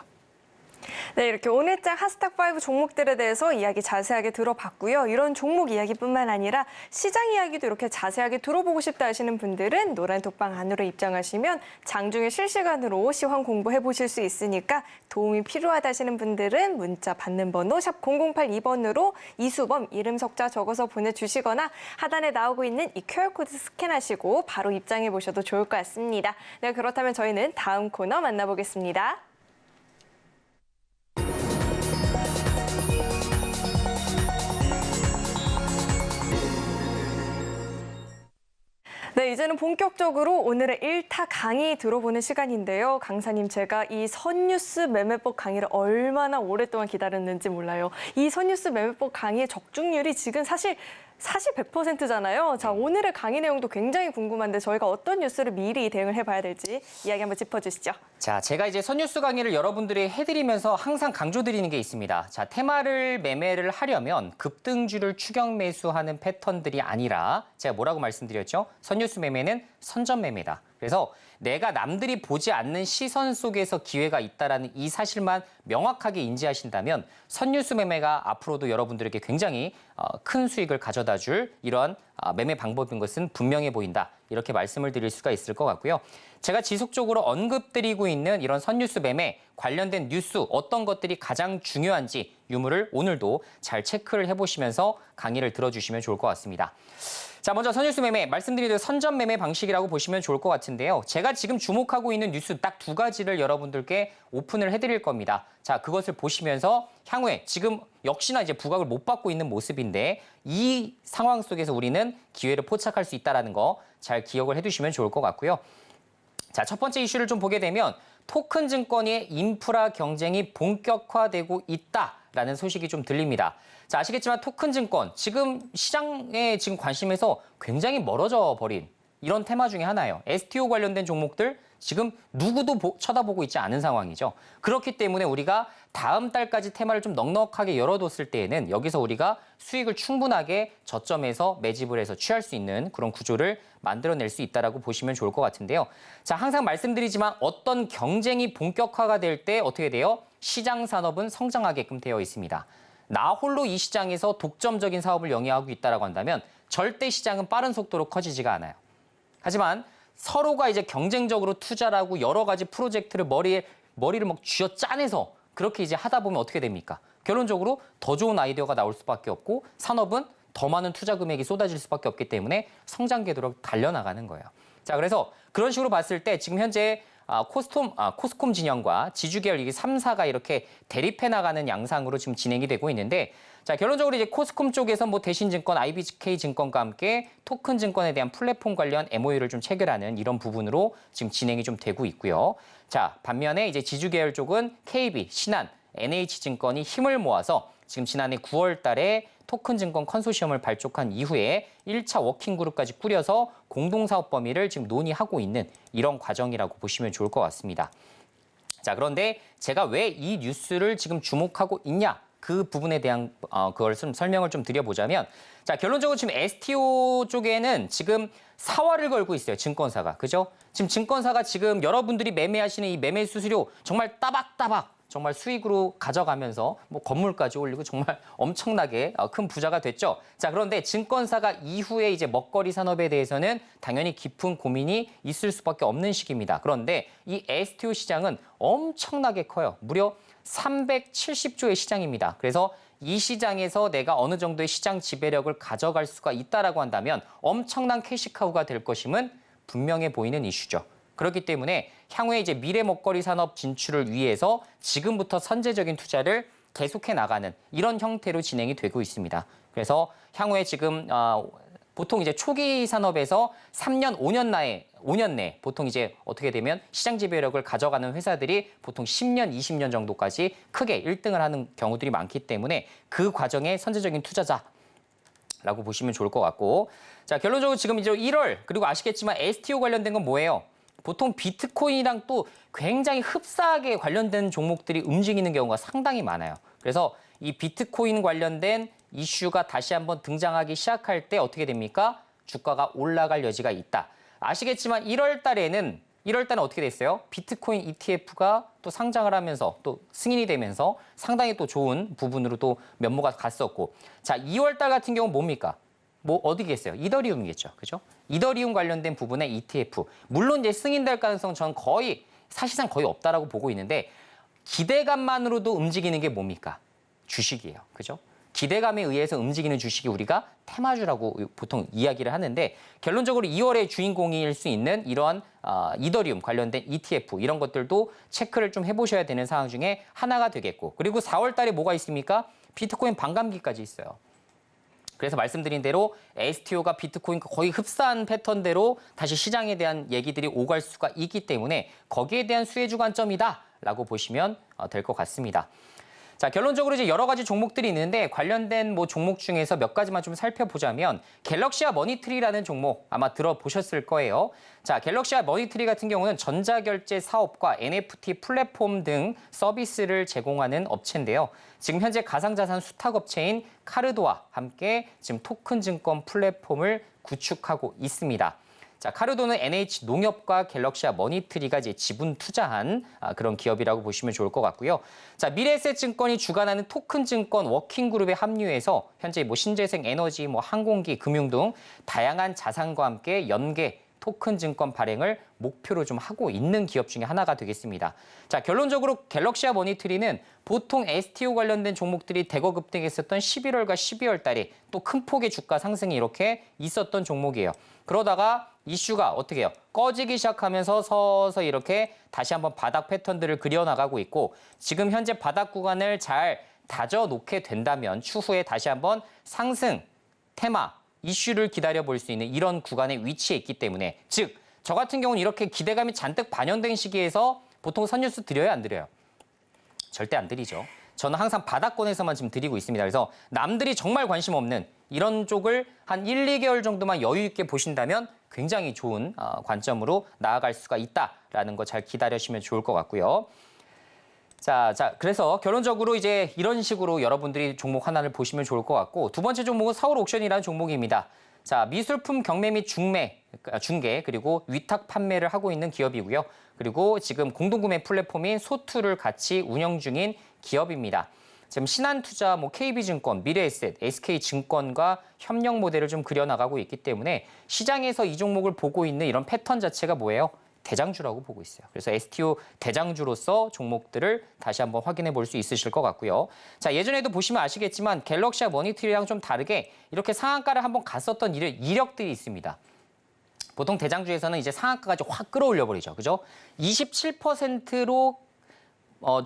네, 이렇게 오늘장 핫스탁5 종목들에 대해서 이야기 자세하게 들어봤고요. 이런 종목 이야기뿐만 아니라 시장 이야기도 이렇게 자세하게 들어보고 싶다 하시는 분들은 노란 톡방 안으로 입장하시면 장중에 실시간으로 시황 공부해 보실 수 있으니까 도움이 필요하다 하시는 분들은 문자 받는 번호 샵 0082번으로 이수범 이름 석자 적어서 보내주시거나 하단에 나오고 있는 이 QR코드 스캔하시고 바로 입장해 보셔도 좋을 것 같습니다. 네, 그렇다면 저희는 다음 코너 만나보겠습니다. 네, 이제는 본격적으로 오늘의 1타 강의 들어보는 시간인데요. 강사님, 제가 이 선뉴스 매매법 강의를 얼마나 오랫동안 기다렸는지 몰라요. 이 선뉴스 매매법 강의의 적중률이 지금 사실 100%잖아요. 자, 오늘의 강의 내용도 굉장히 궁금한데 저희가 어떤 뉴스를 미리 대응을 해봐야 될지 이야기 한번 짚어주시죠. 자, 제가 이제 선뉴스 강의를 여러분들이 해드리면서 항상 강조드리는 게 있습니다. 자, 테마를 매매를 하려면 급등주를 추격 매수하는 패턴들이 아니라 제가 뭐라고 말씀드렸죠? 선뉴스 매매는 선점 매매다. 그래서 내가 남들이 보지 않는 시선 속에서 기회가 있다는 이 사실만 명확하게 인지하신다면 선뉴스 매매가 앞으로도 여러분들에게 굉장히 큰 수익을 가져다 줄 이러한 매매 방법인 것은 분명해 보인다. 이렇게 말씀을 드릴 수가 있을 것 같고요. 제가 지속적으로 언급드리고 있는 이런 선뉴스 매매 관련된 뉴스 어떤 것들이 가장 중요한지 유무를 오늘도 잘 체크를 해보시면서 강의를 들어주시면 좋을 것 같습니다. 자, 먼저 선뉴스 매매 말씀드린 선점 매매 방식이라고 보시면 좋을 것 같은데요. 제가 지금 주목하고 있는 뉴스 딱 두 가지를 여러분들께 오픈을 해드릴 겁니다. 자, 그것을 보시면서 향후에 지금 역시나 이제 부각을 못 받고 있는 모습인데 이 상황 속에서 우리는 기회를 포착할 수 있다는 거 잘 기억을 해두시면 좋을 것 같고요. 자, 첫 번째 이슈를 좀 보게 되면 토큰 증권의 인프라 경쟁이 본격화되고 있다라는 소식이 좀 들립니다. 자, 아시겠지만 토큰 증권 지금 시장에 지금 관심에서 굉장히 멀어져 버린 이런 테마 중에 하나예요. STO 관련된 종목들 지금 누구도 쳐다보고 있지 않은 상황이죠. 그렇기 때문에 우리가 다음 달까지 테마를 좀 넉넉하게 열어뒀을 때에는 여기서 우리가 수익을 충분하게 저점에서 매집을 해서 취할 수 있는 그런 구조를 만들어낼 수 있다라고 보시면 좋을 것 같은데요. 자, 항상 말씀드리지만 어떤 경쟁이 본격화가 될 때 어떻게 돼요? 시장 산업은 성장하게끔 되어 있습니다. 나 홀로 이 시장에서 독점적인 사업을 영위하고 있다라고 한다면 절대 시장은 빠른 속도로 커지지가 않아요. 하지만 서로가 이제 경쟁적으로 투자를 하고 여러 가지 프로젝트를 머리를 막 쥐어 짜내서 그렇게 이제 하다 보면 어떻게 됩니까? 결론적으로 더 좋은 아이디어가 나올 수밖에 없고 산업은 더 많은 투자 금액이 쏟아질 수밖에 없기 때문에 성장 궤도로 달려나가는 거예요. 자, 그래서 그런 식으로 봤을 때 지금 현재 코스콤 진영과 지주계열 이게 3사가 이렇게 대립해 나가는 양상으로 지금 진행이 되고 있는데 자, 결론적으로 이제 코스콤 쪽에서 뭐 대신증권, IBK증권과 함께 토큰 증권에 대한 플랫폼 관련 MOU를 좀 체결하는 이런 부분으로 지금 진행이 좀 되고 있고요. 자, 반면에 이제 지주계열 쪽은 KB, 신한, NH증권이 힘을 모아서 지금 지난해 9월 달에 토큰 증권 컨소시엄을 발족한 이후에 1차 워킹그룹까지 꾸려서 공동사업 범위를 지금 논의하고 있는 이런 과정이라고 보시면 좋을 것 같습니다. 자, 그런데 제가 왜 이 뉴스를 지금 주목하고 있냐? 그 부분에 대한 그걸 좀 설명을 좀 드려보자면 자, 결론적으로 지금 STO 쪽에는 지금 사활을 걸고 있어요. 증권사가. 그죠? 지금 증권사가 지금 여러분들이 매매하시는 이 매매 수수료 정말 따박따박 정말 수익으로 가져가면서 뭐 건물까지 올리고 정말 엄청나게 큰 부자가 됐죠. 자, 그런데 증권사가 이후에 이제 먹거리 산업에 대해서는 당연히 깊은 고민이 있을 수밖에 없는 시기입니다. 그런데 이 STO 시장은 엄청나게 커요. 무려 370조의 시장입니다. 그래서 이 시장에서 내가 어느 정도의 시장 지배력을 가져갈 수가 있다라고 한다면 엄청난 캐시카우가 될 것임은 분명해 보이는 이슈죠. 그렇기 때문에 향후에 이제 미래 먹거리 산업 진출을 위해서 지금부터 선제적인 투자를 계속해 나가는 이런 형태로 진행이 되고 있습니다. 그래서 향후에 지금 보통 이제 초기 산업에서 3년, 5년 내 보통 이제 어떻게 되면 시장 지배력을 가져가는 회사들이 보통 10년, 20년 정도까지 크게 1등을 하는 경우들이 많기 때문에 그 과정의 선제적인 투자자라고 보시면 좋을 것 같고, 자, 결론적으로 지금 이제 1월 그리고 아시겠지만 STO 관련된 건 뭐예요? 보통 비트코인이랑 또 굉장히 흡사하게 관련된 종목들이 움직이는 경우가 상당히 많아요. 그래서 이 비트코인 관련된 이슈가 다시 한번 등장하기 시작할 때 어떻게 됩니까? 주가가 올라갈 여지가 있다. 아시겠지만 1월 달에는 어떻게 됐어요? 비트코인 ETF가 또 상장을 하면서 또 승인이 되면서 상당히 또 좋은 부분으로 또 면모가 갔었고, 자, 2월 달 같은 경우는 뭡니까? 뭐 어디겠어요? 이더리움이겠죠. 그죠? 이더리움 관련된 부분의 ETF. 물론 이제 승인될 가능성은 저는 사실상 거의 없다라고 보고 있는데, 기대감만으로도 움직이는 게 뭡니까? 주식이에요. 그죠? 기대감에 의해서 움직이는 주식이 우리가 테마주라고 보통 이야기를 하는데, 결론적으로 2월의 주인공일 수 있는 이러한 이더리움 관련된 ETF 이런 것들도 체크를 좀 해보셔야 되는 상황 중에 하나가 되겠고, 그리고 4월 달에 뭐가 있습니까? 비트코인 반감기까지 있어요. 그래서 말씀드린 대로 STO가 비트코인과 거의 흡사한 패턴대로 다시 시장에 대한 얘기들이 오갈 수가 있기 때문에 거기에 대한 수혜 주관점이다라고 보시면 될 것 같습니다. 자, 결론적으로 이제 여러 가지 종목들이 있는데 관련된 뭐 종목 중에서 몇 가지만 좀 살펴보자면 갤럭시아 머니트리라는 종목 아마 들어보셨을 거예요. 자, 갤럭시아 머니트리 같은 경우는 전자결제 사업과 NFT 플랫폼 등 서비스를 제공하는 업체인데요. 지금 현재 가상자산 수탁업체인 카르도와 함께 지금 토큰 증권 플랫폼을 구축하고 있습니다. 자, 카르도는 NH농협과 갤럭시아 머니트리가 이제 지분 투자한 그런 기업이라고 보시면 좋을 것 같고요. 자, 미래에셋증권이 주관하는 토큰증권 워킹그룹에 합류해서 현재 뭐 신재생 에너지, 뭐 항공기, 금융 등 다양한 자산과 함께 연계 토큰증권 발행을 목표로 좀 하고 있는 기업 중에 하나가 되겠습니다. 자, 결론적으로 갤럭시아 머니트리는 보통 STO 관련된 종목들이 대거 급등했었던 11월과 12월 달에 또 큰 폭의 주가 상승이 이렇게 있었던 종목이에요. 그러다가 이슈가 어떻게 해요? 꺼지기 시작하면서 서서히 이렇게 다시 한번 바닥 패턴들을 그려나가고 있고, 지금 현재 바닥 구간을 잘 다져놓게 된다면 추후에 다시 한번 상승 테마 이슈를 기다려볼 수 있는 이런 구간에 위치해 있기 때문에, 즉 저 같은 경우는 이렇게 기대감이 잔뜩 반영된 시기에서 보통 선뉴스 드려요, 안 드려요? 절대 안 드리죠. 저는 항상 바닥권에서만 지금 드리고 있습니다. 그래서 남들이 정말 관심 없는 이런 쪽을 한 1, 2개월 정도만 여유 있게 보신다면 굉장히 좋은 관점으로 나아갈 수가 있다라는 거 잘 기다리시면 좋을 것 같고요. 자, 그래서 결론적으로 이제 이런 식으로 여러분들이 종목 하나를 보시면 좋을 것 같고, 두 번째 종목은 서울옥션이라는 종목입니다. 자, 미술품 경매 및 중개 그리고 위탁 판매를 하고 있는 기업이고요. 그리고 지금 공동구매 플랫폼인 소투를 같이 운영 중인 기업입니다. 지금 신한투자, KB증권, 미래에셋, SK증권과 협력 모델을 좀 그려나가고 있기 때문에 시장에서 이 종목을 보고 있는 이런 패턴 자체가 뭐예요? 대장주라고 보고 있어요. 그래서 STO 대장주로서 종목들을 다시 한번 확인해 볼 수 있으실 것 같고요. 자, 예전에도 보시면 아시겠지만 갤럭시아 머니트리랑 좀 다르게 이렇게 상한가를 한번 갔었던 이력들이 있습니다. 보통 대장주에서는 이제 상한가까지 확 끌어올려 버리죠. 그죠? 27%로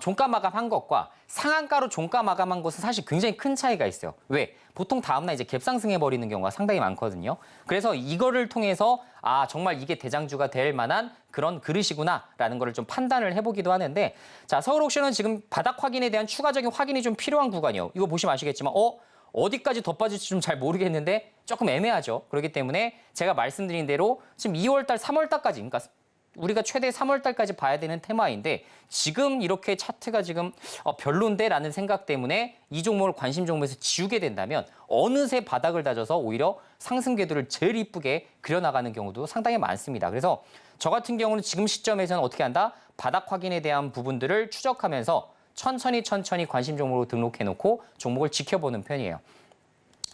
종가 마감한 것과 상한가로 종가 마감한 것은 사실 굉장히 큰 차이가 있어요. 왜? 보통 다음날 이제 갭상승해버리는 경우가 상당히 많거든요. 그래서 이거를 통해서 정말 이게 대장주가 될 만한 그런 그릇이구나라는 거를 좀 판단을 해보기도 하는데, 자, 서울옥션은 지금 바닥 확인에 대한 추가적인 확인이 좀 필요한 구간이요. 이거 보시면 아시겠지만 어디까지 더 빠질지 좀 잘 모르겠는데 조금 애매하죠. 그렇기 때문에 제가 말씀드린 대로 지금 2월 달, 3월 달까지, 그러니까 우리가 최대 3월 달까지 봐야 되는 테마인데, 지금 이렇게 차트가 지금 별론데라는 생각 때문에 이 종목을 관심 종목에서 지우게 된다면 어느새 바닥을 다져서 오히려 상승 궤도를 제일 이쁘게 그려나가는 경우도 상당히 많습니다. 그래서 저 같은 경우는 지금 시점에서는 어떻게 한다? 바닥 확인에 대한 부분들을 추적하면서 천천히 관심 종목으로 등록해놓고 종목을 지켜보는 편이에요.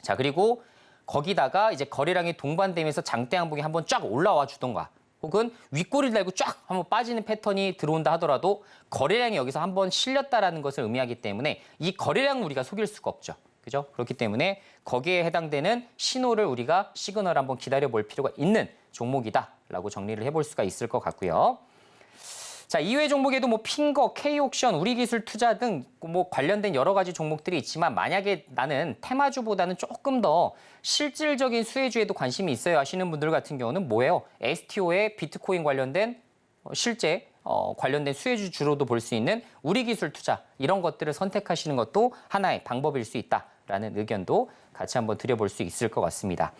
자, 그리고 거기다가 이제 거래량이 동반되면서 장대 양봉이 한번 쫙 올라와 주던가, 혹은 윗꼬리를 달고 쫙 한번 빠지는 패턴이 들어온다 하더라도 거래량이 여기서 한번 실렸다라는 것을 의미하기 때문에 이 거래량을 우리가 속일 수가 없죠. 그죠? 그렇기 때문에 거기에 해당되는 신호를 우리가 시그널 한번 기다려 볼 필요가 있는 종목이다라고 정리를 해볼 수가 있을 것 같고요. 자, 이외 종목에도 뭐 핑거, K옥션, 우리기술투자 등 뭐 관련된 여러 가지 종목들이 있지만 만약에 나는 테마주보다는 조금 더 실질적인 수혜주에도 관심이 있어요 하시는 분들 같은 경우는 뭐예요? STO의 비트코인 관련된 실제 관련된 수혜주 주로도 볼 수 있는 우리기술투자 이런 것들을 선택하시는 것도 하나의 방법일 수 있다라는 의견도 같이 한번 드려볼 수 있을 것 같습니다.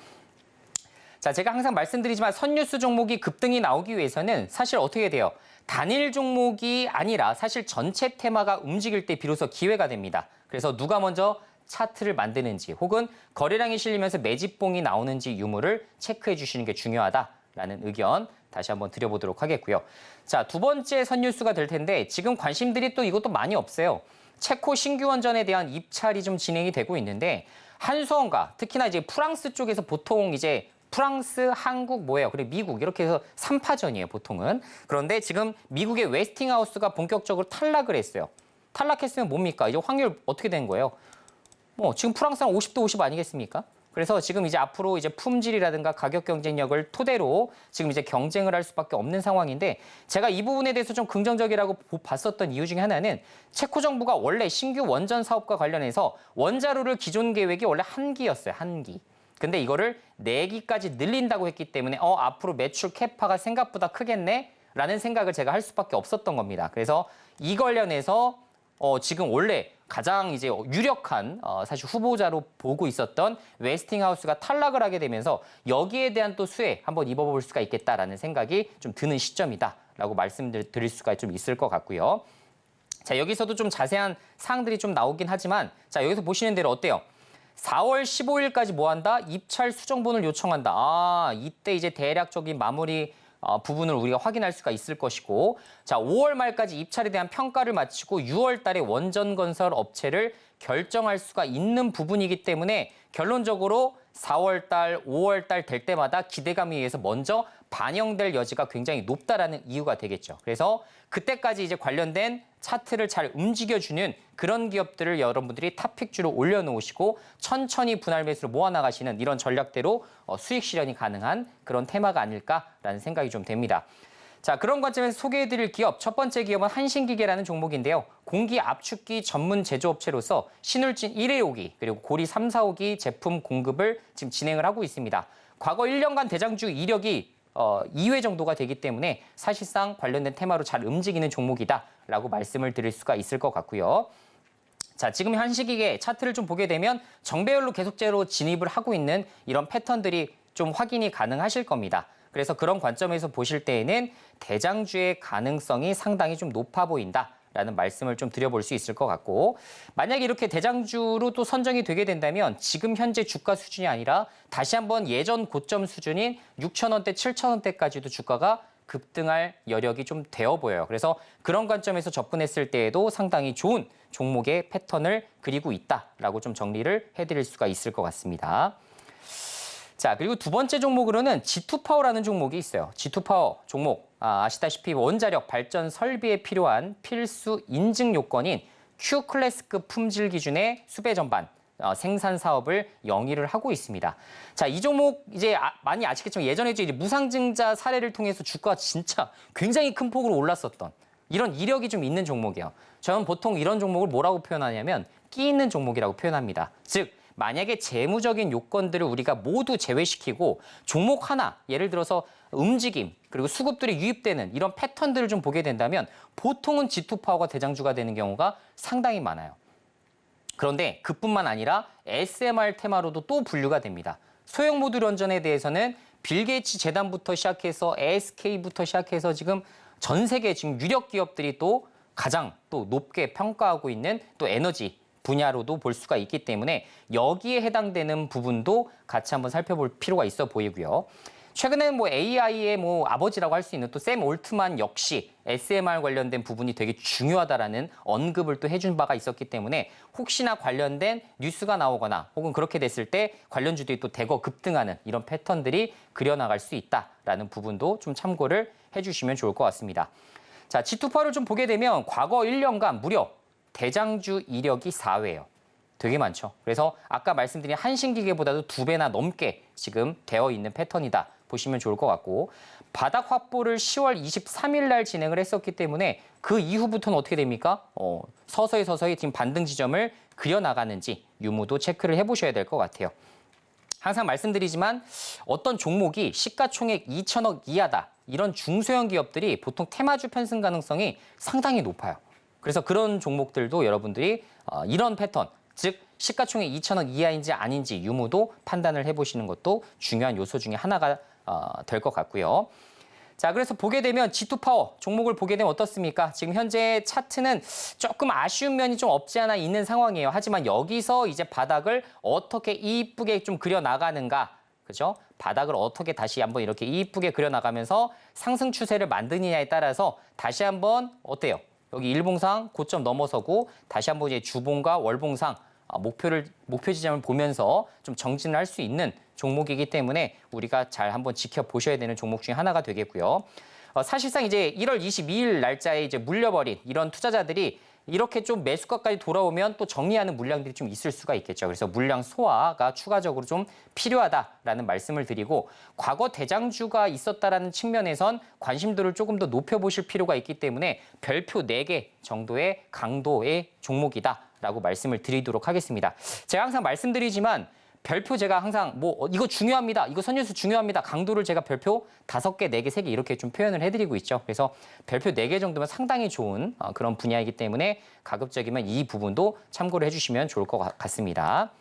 자, 제가 항상 말씀드리지만 선뉴스 종목이 급등이 나오기 위해서는 사실 어떻게 돼요? 단일 종목이 아니라 사실 전체 테마가 움직일 때 비로소 기회가 됩니다. 그래서 누가 먼저 차트를 만드는지 혹은 거래량이 실리면서 매집봉이 나오는지 유무를 체크해 주시는 게 중요하다라는 의견 다시 한번 드려보도록 하겠고요. 자, 두 번째 선뉴스가 될 텐데 지금 관심들이 또 이것도 많이 없어요. 체코 신규 원전에 대한 입찰이 좀 진행이 되고 있는데 한수원과 특히나 이제 프랑스 쪽에서 보통 이제 프랑스, 한국 뭐예요? 그리고 미국 이렇게 해서 3파전이에요, 보통은. 그런데 지금 미국의 웨스팅하우스가 본격적으로 탈락을 했어요. 탈락했으면 뭡니까? 이제 확률 어떻게 된 거예요? 지금 프랑스랑 50대 50 아니겠습니까? 그래서 지금 이제 앞으로 이제 품질이라든가 가격 경쟁력을 토대로 지금 이제 경쟁을 할 수밖에 없는 상황인데 제가 이 부분에 대해서 좀 긍정적이라고 봤었던 이유 중에 하나는 체코 정부가 원래 신규 원전 사업과 관련해서 원자로를 기존 계획이 원래 한 기였어요, 한 기. 근데 이거를 4기까지 늘린다고 했기 때문에 앞으로 매출 캐파가 생각보다 크겠네? 라는 생각을 제가 할 수밖에 없었던 겁니다. 그래서 이 관련해서 지금 원래 가장 이제 유력한 사실 후보자로 보고 있었던 웨스팅하우스가 탈락을 하게 되면서 여기에 대한 또 수혜 한번 입어볼 수가 있겠다라는 생각이 좀 드는 시점이다라고 말씀드릴 수가 좀 있을 것 같고요. 자, 여기서도 좀 자세한 사항들이 좀 나오긴 하지만 자, 여기서 보시는 대로 어때요? 4월 15일까지 뭐 한다? 입찰 수정본을 요청한다. 이때 이제 대략적인 마무리 부분을 우리가 확인할 수가 있을 것이고 자, 5월 말까지 입찰에 대한 평가를 마치고 6월 달에 원전 건설 업체를 결정할 수가 있는 부분이기 때문에 결론적으로 4월 달, 5월 달 될 때마다 기대감에 의해서 먼저 반영될 여지가 굉장히 높다라는 이유가 되겠죠. 그래서 그때까지 이제 관련된 차트를 잘 움직여주는 그런 기업들을 여러분들이 탑픽주로 올려놓으시고 천천히 분할 매수로 모아나가시는 이런 전략대로 수익 실현이 가능한 그런 테마가 아닐까라는 생각이 좀 됩니다. 자, 그런 관점에서 소개해드릴 기업, 첫 번째 기업은 한신기계라는 종목인데요. 공기 압축기 전문 제조업체로서 신울진 1회 5기 그리고 고리 3, 4, 5기 제품 공급을 지금 진행을 하고 있습니다. 과거 1년간 대장주 이력이 2회 정도가 되기 때문에 사실상 관련된 테마로 잘 움직이는 종목이다라고 말씀을 드릴 수가 있을 것 같고요. 자, 지금 한시기계 차트를 좀 보게 되면 정배열로 계속적으로 진입을 하고 있는 이런 패턴들이 좀 확인이 가능하실 겁니다. 그래서 그런 관점에서 보실 때에는 대장주의 가능성이 상당히 좀 높아 보인다라는 말씀을 좀 드려볼 수 있을 것 같고 만약에 이렇게 대장주로 또 선정이 되게 된다면 지금 현재 주가 수준이 아니라 다시 한번 예전 고점 수준인 6,000원대, 7,000원대까지도 주가가 급등할 여력이 좀 되어 보여요. 그래서 그런 관점에서 접근했을 때에도 상당히 좋은 종목의 패턴을 그리고 있다라고 좀 정리를 해드릴 수가 있을 것 같습니다. 자, 그리고 두 번째 종목으로는 G2파워라는 종목이 있어요. G2파워 종목, 아시다시피 원자력 발전 설비에 필요한 필수 인증 요건인 Q클래스급 품질 기준의 수배 전반, 생산 사업을 영위를 하고 있습니다. 자, 이 종목 이제 많이 아시겠지만 예전에 이제 무상증자 사례를 통해서 주가가 진짜 굉장히 큰 폭으로 올랐었던 이런 이력이 좀 있는 종목이에요. 저는 보통 이런 종목을 뭐라고 표현하냐면 끼 있는 종목이라고 표현합니다. 즉, 만약에 재무적인 요건들을 우리가 모두 제외시키고 종목 하나, 예를 들어서 움직임, 그리고 수급들이 유입되는 이런 패턴들을 좀 보게 된다면 보통은 G2파워가 대장주가 되는 경우가 상당히 많아요. 그런데 그뿐만 아니라 SMR 테마로도 또 분류가 됩니다. 소형 모듈 원전에 대해서는 빌 게이츠 재단부터 시작해서 SK부터 시작해서 지금 전 세계 지금 유력 기업들이 또 가장 또 높게 평가하고 있는 또 에너지 분야로도 볼 수가 있기 때문에 여기에 해당되는 부분도 같이 한번 살펴볼 필요가 있어 보이고요. 최근에는 뭐 AI의 뭐 아버지라고 할 수 있는 또 샘 올트만 역시 SMR 관련된 부분이 되게 중요하다라는 언급을 또 해준 바가 있었기 때문에 혹시나 관련된 뉴스가 나오거나 혹은 그렇게 됐을 때 관련주들이 또 대거 급등하는 이런 패턴들이 그려나갈 수 있다라는 부분도 좀 참고를 해주시면 좋을 것 같습니다. 자, G2파를 좀 보게 되면 과거 1년간 무려 대장주 이력이 4회예요. 되게 많죠. 그래서 아까 말씀드린 한신기계보다도 2배나 넘게 지금 되어 있는 패턴이다 보시면 좋을 것 같고, 바닥 확보를 10월 23일 날 진행을 했었기 때문에 그 이후부터는 어떻게 됩니까? 서서히 지금 반등 지점을 그려나가는지 유무도 체크를 해보셔야 될 것 같아요. 항상 말씀드리지만 어떤 종목이 시가총액 2천억 이하다, 이런 중소형 기업들이 보통 테마주 편승 가능성이 상당히 높아요. 그래서 그런 종목들도 여러분들이 이런 패턴, 즉 시가총액 2천억 이하인지 아닌지 유무도 판단을 해보시는 것도 중요한 요소 중에 하나가 될 것 같고요. 자, 그래서 보게 되면 G2파워 종목을 보게 되면 어떻습니까? 지금 현재 차트는 조금 아쉬운 면이 좀 없지 않아 있는 상황이에요. 하지만 여기서 이제 바닥을 어떻게 이쁘게 좀 그려나가는가, 그죠? 바닥을 어떻게 다시 한번 이렇게 이쁘게 그려나가면서 상승 추세를 만드느냐에 따라서 다시 한번 어때요? 여기 일봉상 고점 넘어서고 다시 한번 이제 주봉과 월봉상 목표 지점을 보면서 좀 정진을 할 수 있는 종목이기 때문에 우리가 잘 한번 지켜보셔야 되는 종목 중에 하나가 되겠고요. 사실상 이제 1월 22일 날짜에 이제 물려버린 이런 투자자들이 이렇게 좀 매수가까지 돌아오면 또 정리하는 물량들이 좀 있을 수가 있겠죠. 그래서 물량 소화가 추가적으로 좀 필요하다라는 말씀을 드리고, 과거 대장주가 있었다라는 측면에선 관심도를 조금 더 높여보실 필요가 있기 때문에 별표 4개 정도의 강도의 종목이다라고 말씀을 드리도록 하겠습니다. 제가 항상 말씀드리지만 별표 제가 항상 뭐 이거 중요합니다, 이거 선뉴스 중요합니다, 강도를 제가 별표 5개, 4개, 3개 이렇게 좀 표현을 해드리고 있죠. 그래서 별표 4개 정도면 상당히 좋은 그런 분야이기 때문에 가급적이면 이 부분도 참고를 해주시면 좋을 것 같습니다.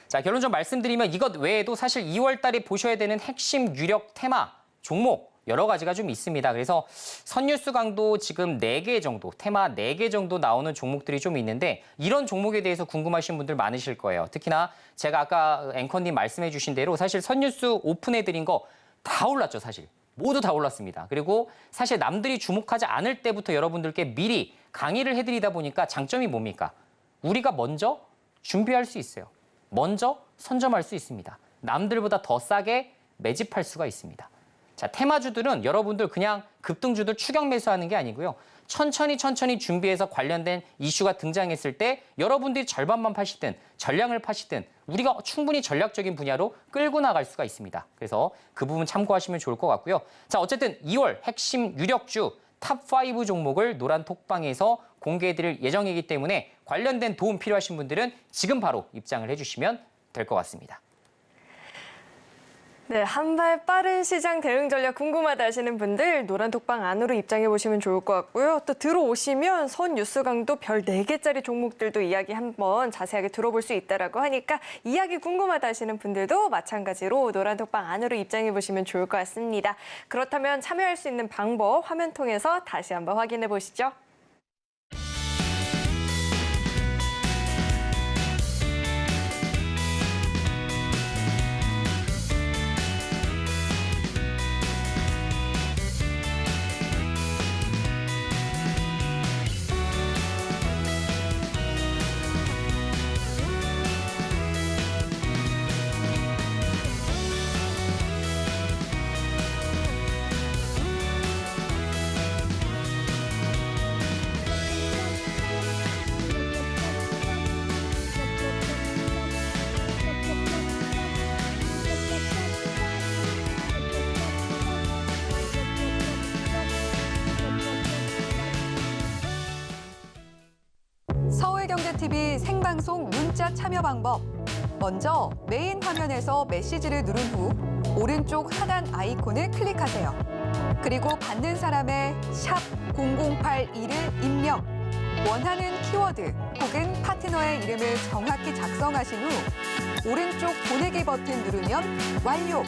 자, 결론 좀 말씀드리면 이것 외에도 사실 2월 달에 보셔야 되는 핵심 유력 테마 종목 여러 가지가 좀 있습니다. 그래서 선뉴스 강도 지금 4개 정도, 테마 4개 정도 나오는 종목들이 좀 있는데, 이런 종목에 대해서 궁금하신 분들 많으실 거예요. 특히나 제가 아까 앵커님 말씀해 주신 대로 사실 선뉴스 오픈해드린 거 다 올랐죠, 사실. 모두 다 올랐습니다. 그리고 사실 남들이 주목하지 않을 때부터 여러분들께 미리 강의를 해드리다 보니까 장점이 뭡니까? 우리가 먼저 준비할 수 있어요. 먼저 선점할 수 있습니다. 남들보다 더 싸게 매집할 수가 있습니다. 자, 테마주들은 여러분들 그냥 급등주들 추격 매수하는 게 아니고요. 천천히 준비해서 관련된 이슈가 등장했을 때 여러분들이 절반만 파시든 전량을 파시든 우리가 충분히 전략적인 분야로 끌고 나갈 수가 있습니다. 그래서 그 부분 참고하시면 좋을 것 같고요. 자, 어쨌든 2월 핵심 유력주 탑5 종목을 노란 톡방에서 공개해드릴 예정이기 때문에 관련된 도움 필요하신 분들은 지금 바로 입장을 해주시면 될 것 같습니다. 네, 한 발 빠른 시장 대응 전략 궁금하다 하시는 분들 노란톡방 안으로 입장해 보시면 좋을 것 같고요. 또 들어오시면 선 뉴스 강도 별 4개짜리 종목들도 이야기 한번 자세하게 들어볼 수 있다라고 하니까 이야기 궁금하다 하시는 분들도 마찬가지로 노란톡방 안으로 입장해 보시면 좋을 것 같습니다. 그렇다면 참여할 수 있는 방법 화면 통해서 다시 한번 확인해 보시죠. 서울경제TV 생방송 문자 참여 방법. 먼저 메인 화면에서 메시지를 누른 후 오른쪽 하단 아이콘을 클릭하세요. 그리고 받는 사람의 샵 0081을 입력. 원하는 키워드 혹은 파트너의 이름을 정확히 작성하신 후 오른쪽 보내기 버튼 누르면 완료.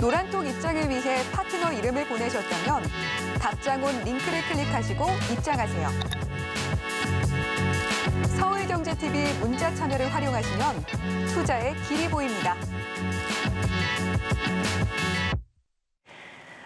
노란톡 입장을 위해 파트너 이름을 보내셨다면 답장온 링크를 클릭하시고 입장하세요. 서울경제TV 문자 참여를 활용하시면 투자의 길이 보입니다.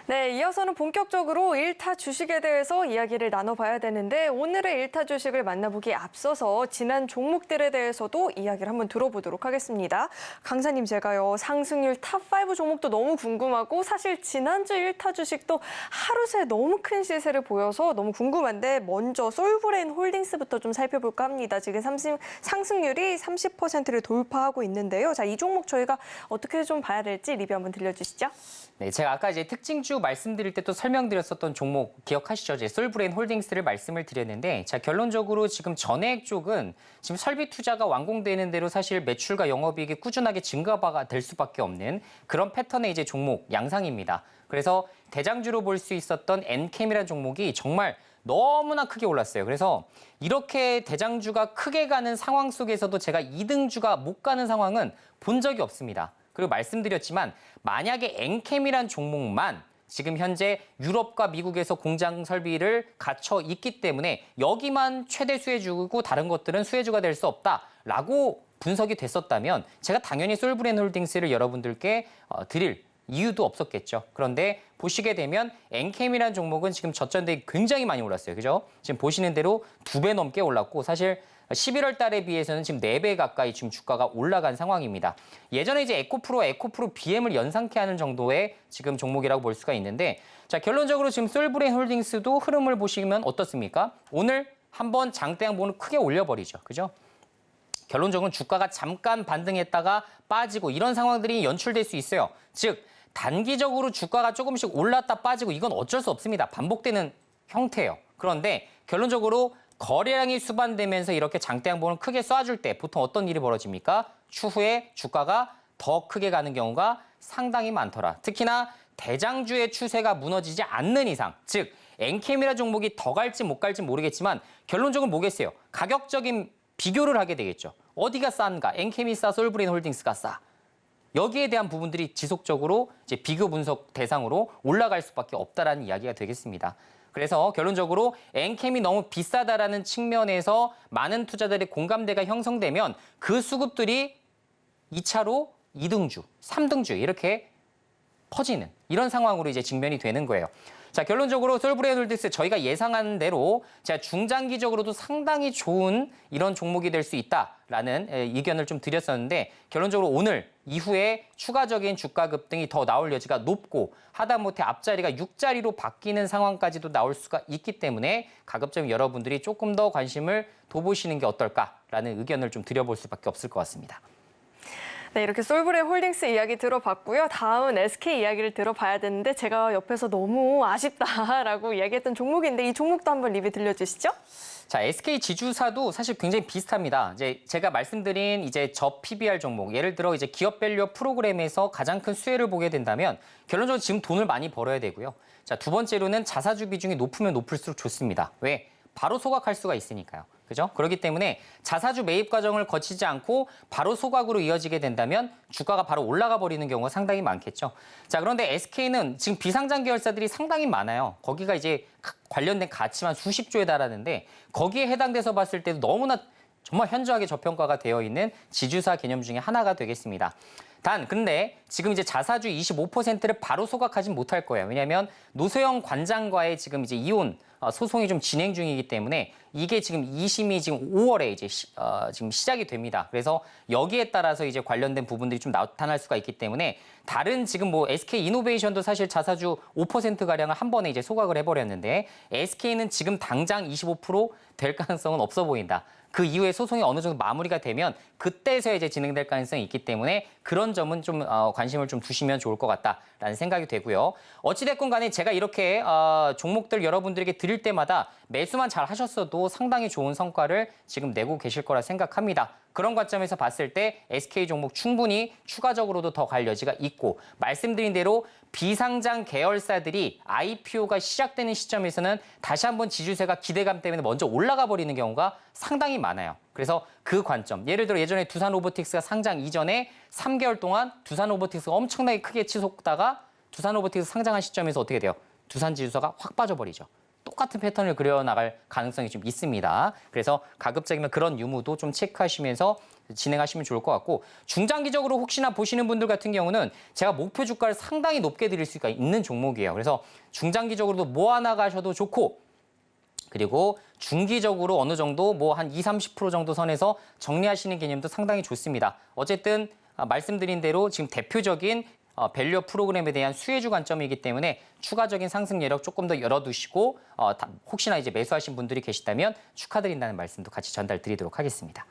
네, 이어서는 본격적으로 1타 주식에 대해서 이야기를 나눠봐야 되는데 오늘의 1타 주식을 만나보기에 앞서서 지난 종목들에 대해서도 이야기를 한번 들어보도록 하겠습니다. 강사님, 제가요 상승률 탑5 종목도 너무 궁금하고 사실 지난주 1타 주식도 하루 새 너무 큰 시세를 보여서 너무 궁금한데 먼저 솔브레인 홀딩스부터 좀 살펴볼까 합니다. 지금 상승률이 30%를 돌파하고 있는데요. 자, 이 종목 저희가 어떻게 좀 봐야 될지 리뷰 한번 들려주시죠. 네, 제가 아까 이제 특징주 말씀드릴 때 또 설명드렸었던 종목 기억하시죠? 이제 솔브레인 홀딩스를 말씀을 드렸는데, 자, 결론적으로 지금 전해액 쪽은 지금 설비 투자가 완공되는 대로 사실 매출과 영업이익이 꾸준하게 증가가 될 수밖에 없는 그런 패턴의 이제 종목 양상입니다. 그래서 대장주로 볼 수 있었던 엔캠이라는 종목이 정말 너무나 크게 올랐어요. 그래서 이렇게 대장주가 크게 가는 상황 속에서도 제가 2등주가 못 가는 상황은 본 적이 없습니다. 그리고 말씀드렸지만 만약에 엔캠이란 종목만 지금 현재 유럽과 미국에서 공장 설비를 갖춰 있기 때문에 여기만 최대 수혜주고 다른 것들은 수혜주가 될 수 없다라고 분석이 됐었다면 제가 당연히 솔브레인 홀딩스를 여러분들께 드릴 이유도 없었겠죠. 그런데 보시게 되면 엔캠이라는 종목은 지금 저점대비 굉장히 많이 올랐어요. 그죠? 지금 보시는 대로 2배 넘게 올랐고 사실 11월 달에 비해서는 지금 4배 가까이 지금 주가가 올라간 상황입니다. 예전에 이제 에코프로 BM을 연상케 하는 정도의 지금 종목이라고 볼 수가 있는데, 자, 결론적으로 지금 솔브레인 홀딩스도 흐름을 보시면 어떻습니까? 오늘 한번 장대 양봉을 크게 올려버리죠. 그죠? 결론적으로 주가가 잠깐 반등했다가 빠지고 이런 상황들이 연출될 수 있어요. 즉, 단기적으로 주가가 조금씩 올랐다 빠지고 이건 어쩔 수 없습니다. 반복되는 형태예요. 그런데 결론적으로 거래량이 수반되면서 이렇게 장대 양봉을 크게 쏴줄 때 보통 어떤 일이 벌어집니까? 추후에 주가가 더 크게 가는 경우가 상당히 많더라. 특히나 대장주의 추세가 무너지지 않는 이상, 즉 엔캠이라 종목이 더 갈지 못 갈지 모르겠지만 결론적으로 뭐겠어요? 가격적인 비교를 하게 되겠죠. 어디가 싼가? 엔캠이 싸, 솔브레인 홀딩스가 싸. 여기에 대한 부분들이 지속적으로 이제 비교 분석 대상으로 올라갈 수밖에 없다라는 이야기가 되겠습니다. 그래서 결론적으로 엔캠이 너무 비싸다라는 측면에서 많은 투자들의 공감대가 형성되면 그 수급들이 2차로 2등주, 3등주 이렇게 퍼지는 이런 상황으로 이제 직면이 되는 거예요. 자, 결론적으로 솔브레인 홀딩스 저희가 예상한 대로 제가 중장기적으로도 상당히 좋은 이런 종목이 될 수 있다라는 의견을 좀 드렸었는데 결론적으로 오늘 이후에 추가적인 주가 급등이 더 나올 여지가 높고 하다못해 앞자리가 6자리로 바뀌는 상황까지도 나올 수가 있기 때문에 가급적 여러분들이 조금 더 관심을 둬보시는 게 어떨까라는 의견을 좀 드려볼 수밖에 없을 것 같습니다. 네, 이렇게 솔브레인 홀딩스 이야기 들어봤고요. 다음은 SK 이야기를 들어봐야 되는데 제가 옆에서 너무 아쉽다라고 이야기했던 종목인데 이 종목도 한번 리뷰 들려주시죠. 자, SK 지주사도 사실 굉장히 비슷합니다. 이제 제가 말씀드린 이제 저 PBR 종목, 예를 들어 이제 기업 밸류 프로그램에서 가장 큰 수혜를 보게 된다면 결론적으로 지금 돈을 많이 벌어야 되고요. 자, 두 번째로는 자사주 비중이 높으면 높을수록 좋습니다. 왜? 바로 소각할 수가 있으니까요. 그죠? 그렇기 때문에 자사주 매입 과정을 거치지 않고 바로 소각으로 이어지게 된다면 주가가 바로 올라가 버리는 경우가 상당히 많겠죠. 자, 그런데 SK는 지금 비상장 계열사들이 상당히 많아요. 거기가 이제 관련된 가치만 수십조에 달하는데 거기에 해당돼서 봤을 때도 너무나 정말 현저하게 저평가가 되어 있는 지주사 개념 중에 하나가 되겠습니다. 근데 지금 이제 자사주 25%를 바로 소각하진 못할 거예요. 왜냐하면 노소영 관장과의 지금 이제 이혼 소송이 좀 진행 중이기 때문에 이게 지금 2심이 지금 5월에 이제 지금 시작이 됩니다. 그래서 여기에 따라서 이제 관련된 부분들이 좀 나타날 수가 있기 때문에 다른 지금 뭐 SK 이노베이션도 사실 자사주 5% 가량을 한 번에 이제 소각을 해버렸는데 SK는 지금 당장 25%될 가능성은 없어 보인다. 그 이후에 소송이 어느 정도 마무리가 되면 그때서야 이제 진행될 가능성이 있기 때문에 그런 점은 좀 관심을 좀 두시면 좋을 것 같다라는 생각이 되고요. 어찌됐건 간에 제가 이렇게 종목들 여러분들에게 드릴 때마다 매수만 잘 하셨어도 상당히 좋은 성과를 지금 내고 계실 거라 생각합니다. 그런 관점에서 봤을 때 SK 종목 충분히 추가적으로도 더 갈 여지가 있고 말씀드린 대로 비상장 계열사들이 IPO가 시작되는 시점에서는 다시 한번 지주세가 기대감 때문에 먼저 올라가 버리는 경우가 상당히 많아요. 그래서 그 관점, 예를 들어 예전에 두산 로보틱스가 상장 이전에 3개월 동안 두산 로보틱스가 엄청나게 크게 치솟다가 두산 로보틱스 상장한 시점에서 어떻게 돼요? 두산 지주사가 확 빠져버리죠. 똑같은 패턴을 그려나갈 가능성이 좀 있습니다. 그래서 가급적이면 그런 유무도 좀 체크하시면서 진행하시면 좋을 것 같고 중장기적으로 혹시나 보시는 분들 같은 경우는 제가 목표 주가를 상당히 높게 드릴 수가 있는 종목이에요. 그래서 중장기적으로도 모아나 가셔도 좋고 그리고 중기적으로 어느 정도 뭐 한 20-30% 정도 선에서 정리하시는 개념도 상당히 좋습니다. 어쨌든 말씀드린 대로 지금 대표적인 밸류 프로그램에 대한 수혜주 관점이기 때문에 추가적인 상승 여력 조금 더 열어두시고 혹시나 이제 매수하신 분들이 계시다면 축하드린다는 말씀도 같이 전달드리도록 하겠습니다.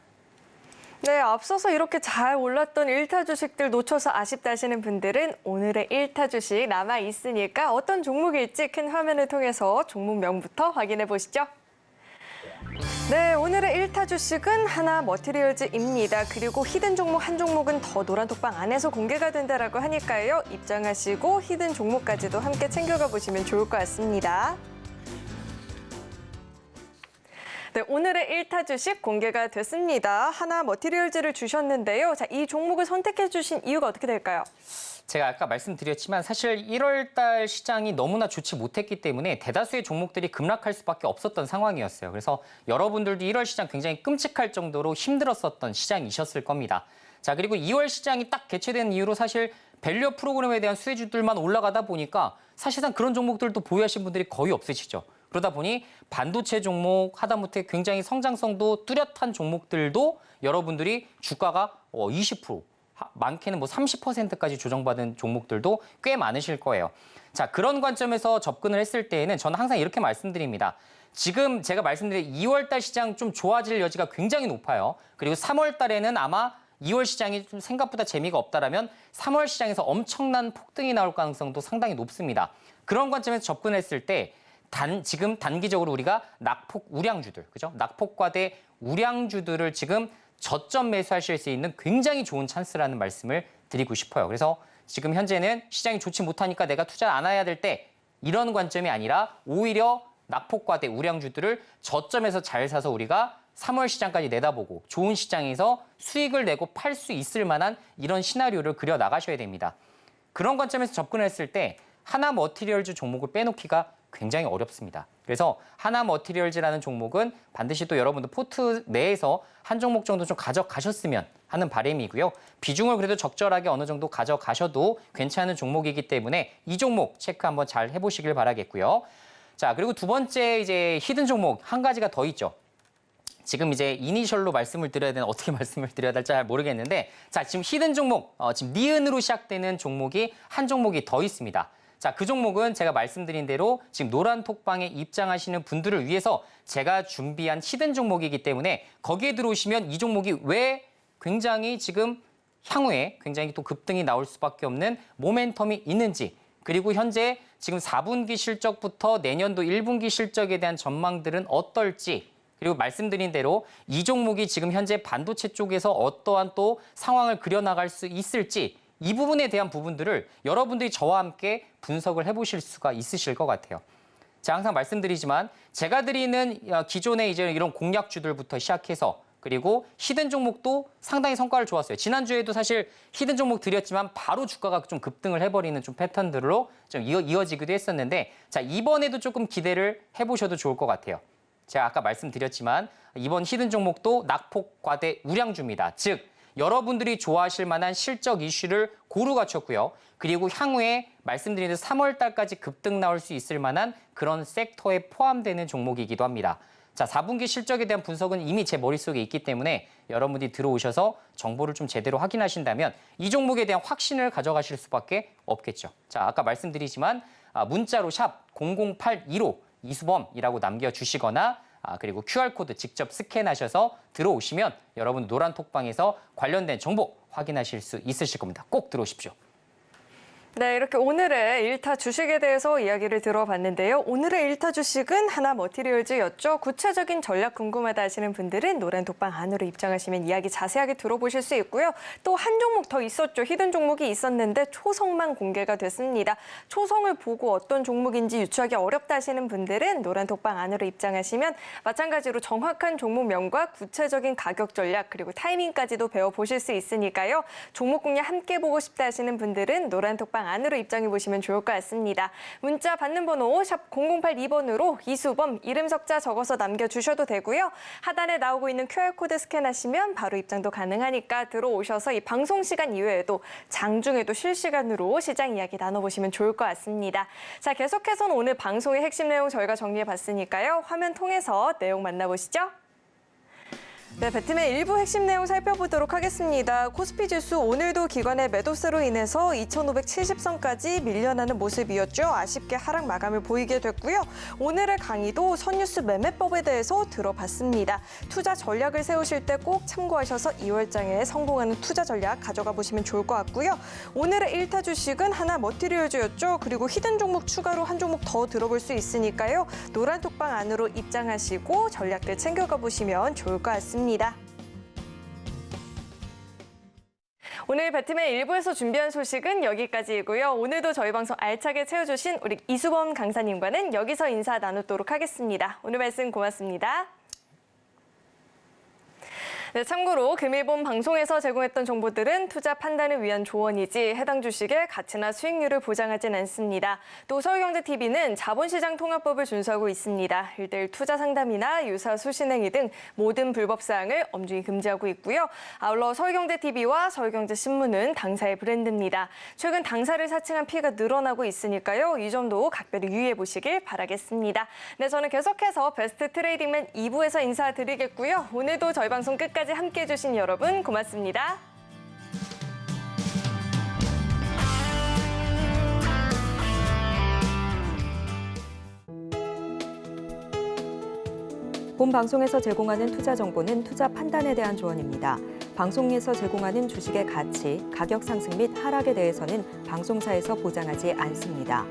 네, 앞서서 이렇게 잘 올랐던 1타 주식들 놓쳐서 아쉽다 하시는 분들은 오늘의 1타 주식 남아 있으니까 어떤 종목일지 큰 화면을 통해서 종목명부터 확인해 보시죠. 네, 오늘의 1타 주식은 하나 머티리얼즈입니다. 그리고 히든 종목 한 종목은 더 노란톡방 안에서 공개가 된다라고 하니까요. 입장하시고 히든 종목까지도 함께 챙겨가 보시면 좋을 것 같습니다. 네, 오늘의 1타 주식 공개가 됐습니다. 하나 머티리얼즈를 주셨는데요. 자, 이 종목을 선택해 주신 이유가 어떻게 될까요? 제가 아까 말씀드렸지만 사실 1월 달 시장이 너무나 좋지 못했기 때문에 대다수의 종목들이 급락할 수밖에 없었던 상황이었어요. 그래서 여러분들도 1월 시장 굉장히 끔찍할 정도로 힘들었었던 시장이셨을 겁니다. 자, 그리고 2월 시장이 딱 개최된 이후로 사실 밸류 프로그램에 대한 수혜주들만 올라가다 보니까 사실상 그런 종목들도 보유하신 분들이 거의 없으시죠. 그러다 보니 반도체 종목, 하다못해 굉장히 성장성도 뚜렷한 종목들도 여러분들이 주가가 20%, 많게는 뭐 30%까지 조정받은 종목들도 꽤 많으실 거예요. 자, 그런 관점에서 접근을 했을 때에는 저는 항상 이렇게 말씀드립니다. 지금 제가 말씀드린 2월 달 시장 좀 좋아질 여지가 굉장히 높아요. 그리고 3월 달에는 아마 2월 시장이 좀 생각보다 재미가 없다라면 3월 시장에서 엄청난 폭등이 나올 가능성도 상당히 높습니다. 그런 관점에서 접근했을 때 지금 단기적으로 우리가 낙폭 우량주들, 그죠? 낙폭과대 우량주들을 지금 저점 매수하실 수 있는 굉장히 좋은 찬스라는 말씀을 드리고 싶어요. 그래서 지금 현재는 시장이 좋지 못하니까 내가 투자 안 해야 될 때 이런 관점이 아니라 오히려 낙폭과대 우량주들을 저점에서 잘 사서 우리가 3월 시장까지 내다보고 좋은 시장에서 수익을 내고 팔 수 있을 만한 이런 시나리오를 그려 나가셔야 됩니다. 그런 관점에서 접근을 했을 때 하나 머티리얼즈 종목을 빼놓기가 굉장히 어렵습니다. 그래서 하나 머티리얼즈라는 종목은 반드시 또 여러분들 포트 내에서 한 종목 정도 좀 가져가셨으면 하는 바람이고요. 비중을 그래도 적절하게 어느 정도 가져가셔도 괜찮은 종목이기 때문에 이 종목 체크 한번 잘 해보시길 바라겠고요. 자, 그리고 두 번째 이제 히든 종목 한 가지가 더 있죠. 지금 이제 이니셜로 말씀을 드려야 되나 어떻게 말씀을 드려야 될지 잘 모르겠는데 자, 지금 히든 종목, 지금 니은으로 시작되는 종목이 한 종목이 더 있습니다. 자, 그 종목은 제가 말씀드린 대로 지금 노란 톡방에 입장하시는 분들을 위해서 제가 준비한 히든 종목이기 때문에 거기에 들어오시면 이 종목이 왜 굉장히 지금 향후에 굉장히 또 급등이 나올 수밖에 없는 모멘텀이 있는지 그리고 현재 지금 4분기 실적부터 내년도 1분기 실적에 대한 전망들은 어떨지 그리고 말씀드린 대로 이 종목이 지금 현재 반도체 쪽에서 어떠한 또 상황을 그려나갈 수 있을지 이 부분에 대한 부분들을 여러분들이 저와 함께 분석을 해보실 수가 있으실 것 같아요. 제가 항상 말씀드리지만 제가 드리는 기존의 이제 이런 공략주들부터 시작해서 그리고 히든 종목도 상당히 성과를 좋았어요. 지난주에도 사실 히든 종목 드렸지만 바로 주가가 좀 급등을 해버리는 좀 패턴들로 좀 이어지기도 했었는데 자, 이번에도 조금 기대를 해보셔도 좋을 것 같아요. 제가 아까 말씀드렸지만 이번 히든 종목도 낙폭 과대 우량주입니다. 즉 여러분들이 좋아하실 만한 실적 이슈를 고루 갖췄고요. 그리고 향후에 말씀드린 대로 3월 달까지 급등 나올 수 있을 만한 그런 섹터에 포함되는 종목이기도 합니다. 자, 4분기 실적에 대한 분석은 이미 제 머릿속에 있기 때문에 여러분들이 들어오셔서 정보를 좀 제대로 확인하신다면 이 종목에 대한 확신을 가져가실 수밖에 없겠죠. 자, 아까 말씀드리지만 문자로 샵 0082로 이수범이라고 남겨주시거나 그리고 QR코드 직접 스캔하셔서 들어오시면 여러분 노란 톡방에서 관련된 정보 확인하실 수 있으실 겁니다. 꼭 들어오십시오. 네, 이렇게 오늘의 1타 주식에 대해서 이야기를 들어봤는데요. 오늘의 1타 주식은 하나 머티리얼즈였죠. 구체적인 전략 궁금하다 하시는 분들은 노란 톡방 안으로 입장하시면 이야기 자세하게 들어보실 수 있고요. 또 한 종목 더 있었죠. 히든 종목이 있었는데 초성만 공개가 됐습니다. 초성을 보고 어떤 종목인지 유추하기 어렵다 하시는 분들은 노란 톡방 안으로 입장하시면 마찬가지로 정확한 종목명과 구체적인 가격 전략 그리고 타이밍까지도 배워보실 수 있으니까요. 종목 공략 함께 보고 싶다 하시는 분들은 노란 톡방 단톡방 안으로 입장해 보시면 좋을 것 같습니다. 문자 받는 번호 샵 0082번으로 이수범, 이름 석자 적어서 남겨주셔도 되고요. 하단에 나오고 있는 QR코드 스캔하시면 바로 입장도 가능하니까 들어오셔서 이 방송 시간 이외에도 장중에도 실시간으로 시장 이야기 나눠보시면 좋을 것 같습니다. 자, 계속해서는 오늘 방송의 핵심 내용 저희가 정리해봤으니까요. 화면 통해서 내용 만나보시죠. 네, 배트맨 일부 핵심 내용 살펴보도록 하겠습니다. 코스피 지수 오늘도 기관의 매도세로 인해서 2,570선까지 밀려나는 모습이었죠. 아쉽게 하락 마감을 보이게 됐고요. 오늘의 강의도 선뉴스 매매법에 대해서 들어봤습니다. 투자 전략을 세우실 때 꼭 참고하셔서 2월장에 성공하는 투자 전략 가져가 보시면 좋을 것 같고요. 오늘의 1타 주식은 하나 머티리얼즈였죠. 그리고 히든 종목 추가로 한 종목 더 들어볼 수 있으니까요. 노란 톡방 안으로 입장하시고 전략들 챙겨가 보시면 좋을 것 같습니다. 오늘 배트맨 1부에서 준비한 소식은 여기까지이고요. 오늘도 저희 방송 알차게 채워주신 우리 이수범 강사님과는 여기서 인사 나누도록 하겠습니다. 오늘 말씀 고맙습니다. 네, 참고로 금일본 방송에서 제공했던 정보들은 투자 판단을 위한 조언이지 해당 주식의 가치나 수익률을 보장하진 않습니다. 또 서울경제TV는 자본시장 통합법을 준수하고 있습니다. 1:1 투자 상담이나 유사 수신행위 등 모든 불법 사항을 엄중히 금지하고 있고요. 아울러 서울경제TV와 서울경제신문은 당사의 브랜드입니다. 최근 당사를 사칭한 피해가 늘어나고 있으니까요. 이 점도 각별히 유의해 보시길 바라겠습니다. 네, 저는 계속해서 베스트 트레이딩맨 2부에서 인사드리겠고요. 오늘도 저희 방송 끝까지 함께해 주신 여러분 고맙습니다. 본 방송에서 제공하는 투자 정보는 투자 판단에 대한 조언입니다. 방송에서 제공하는 주식의 가치, 가격 상승 및 하락에 대해서는 방송사에서 보장하지 않습니다.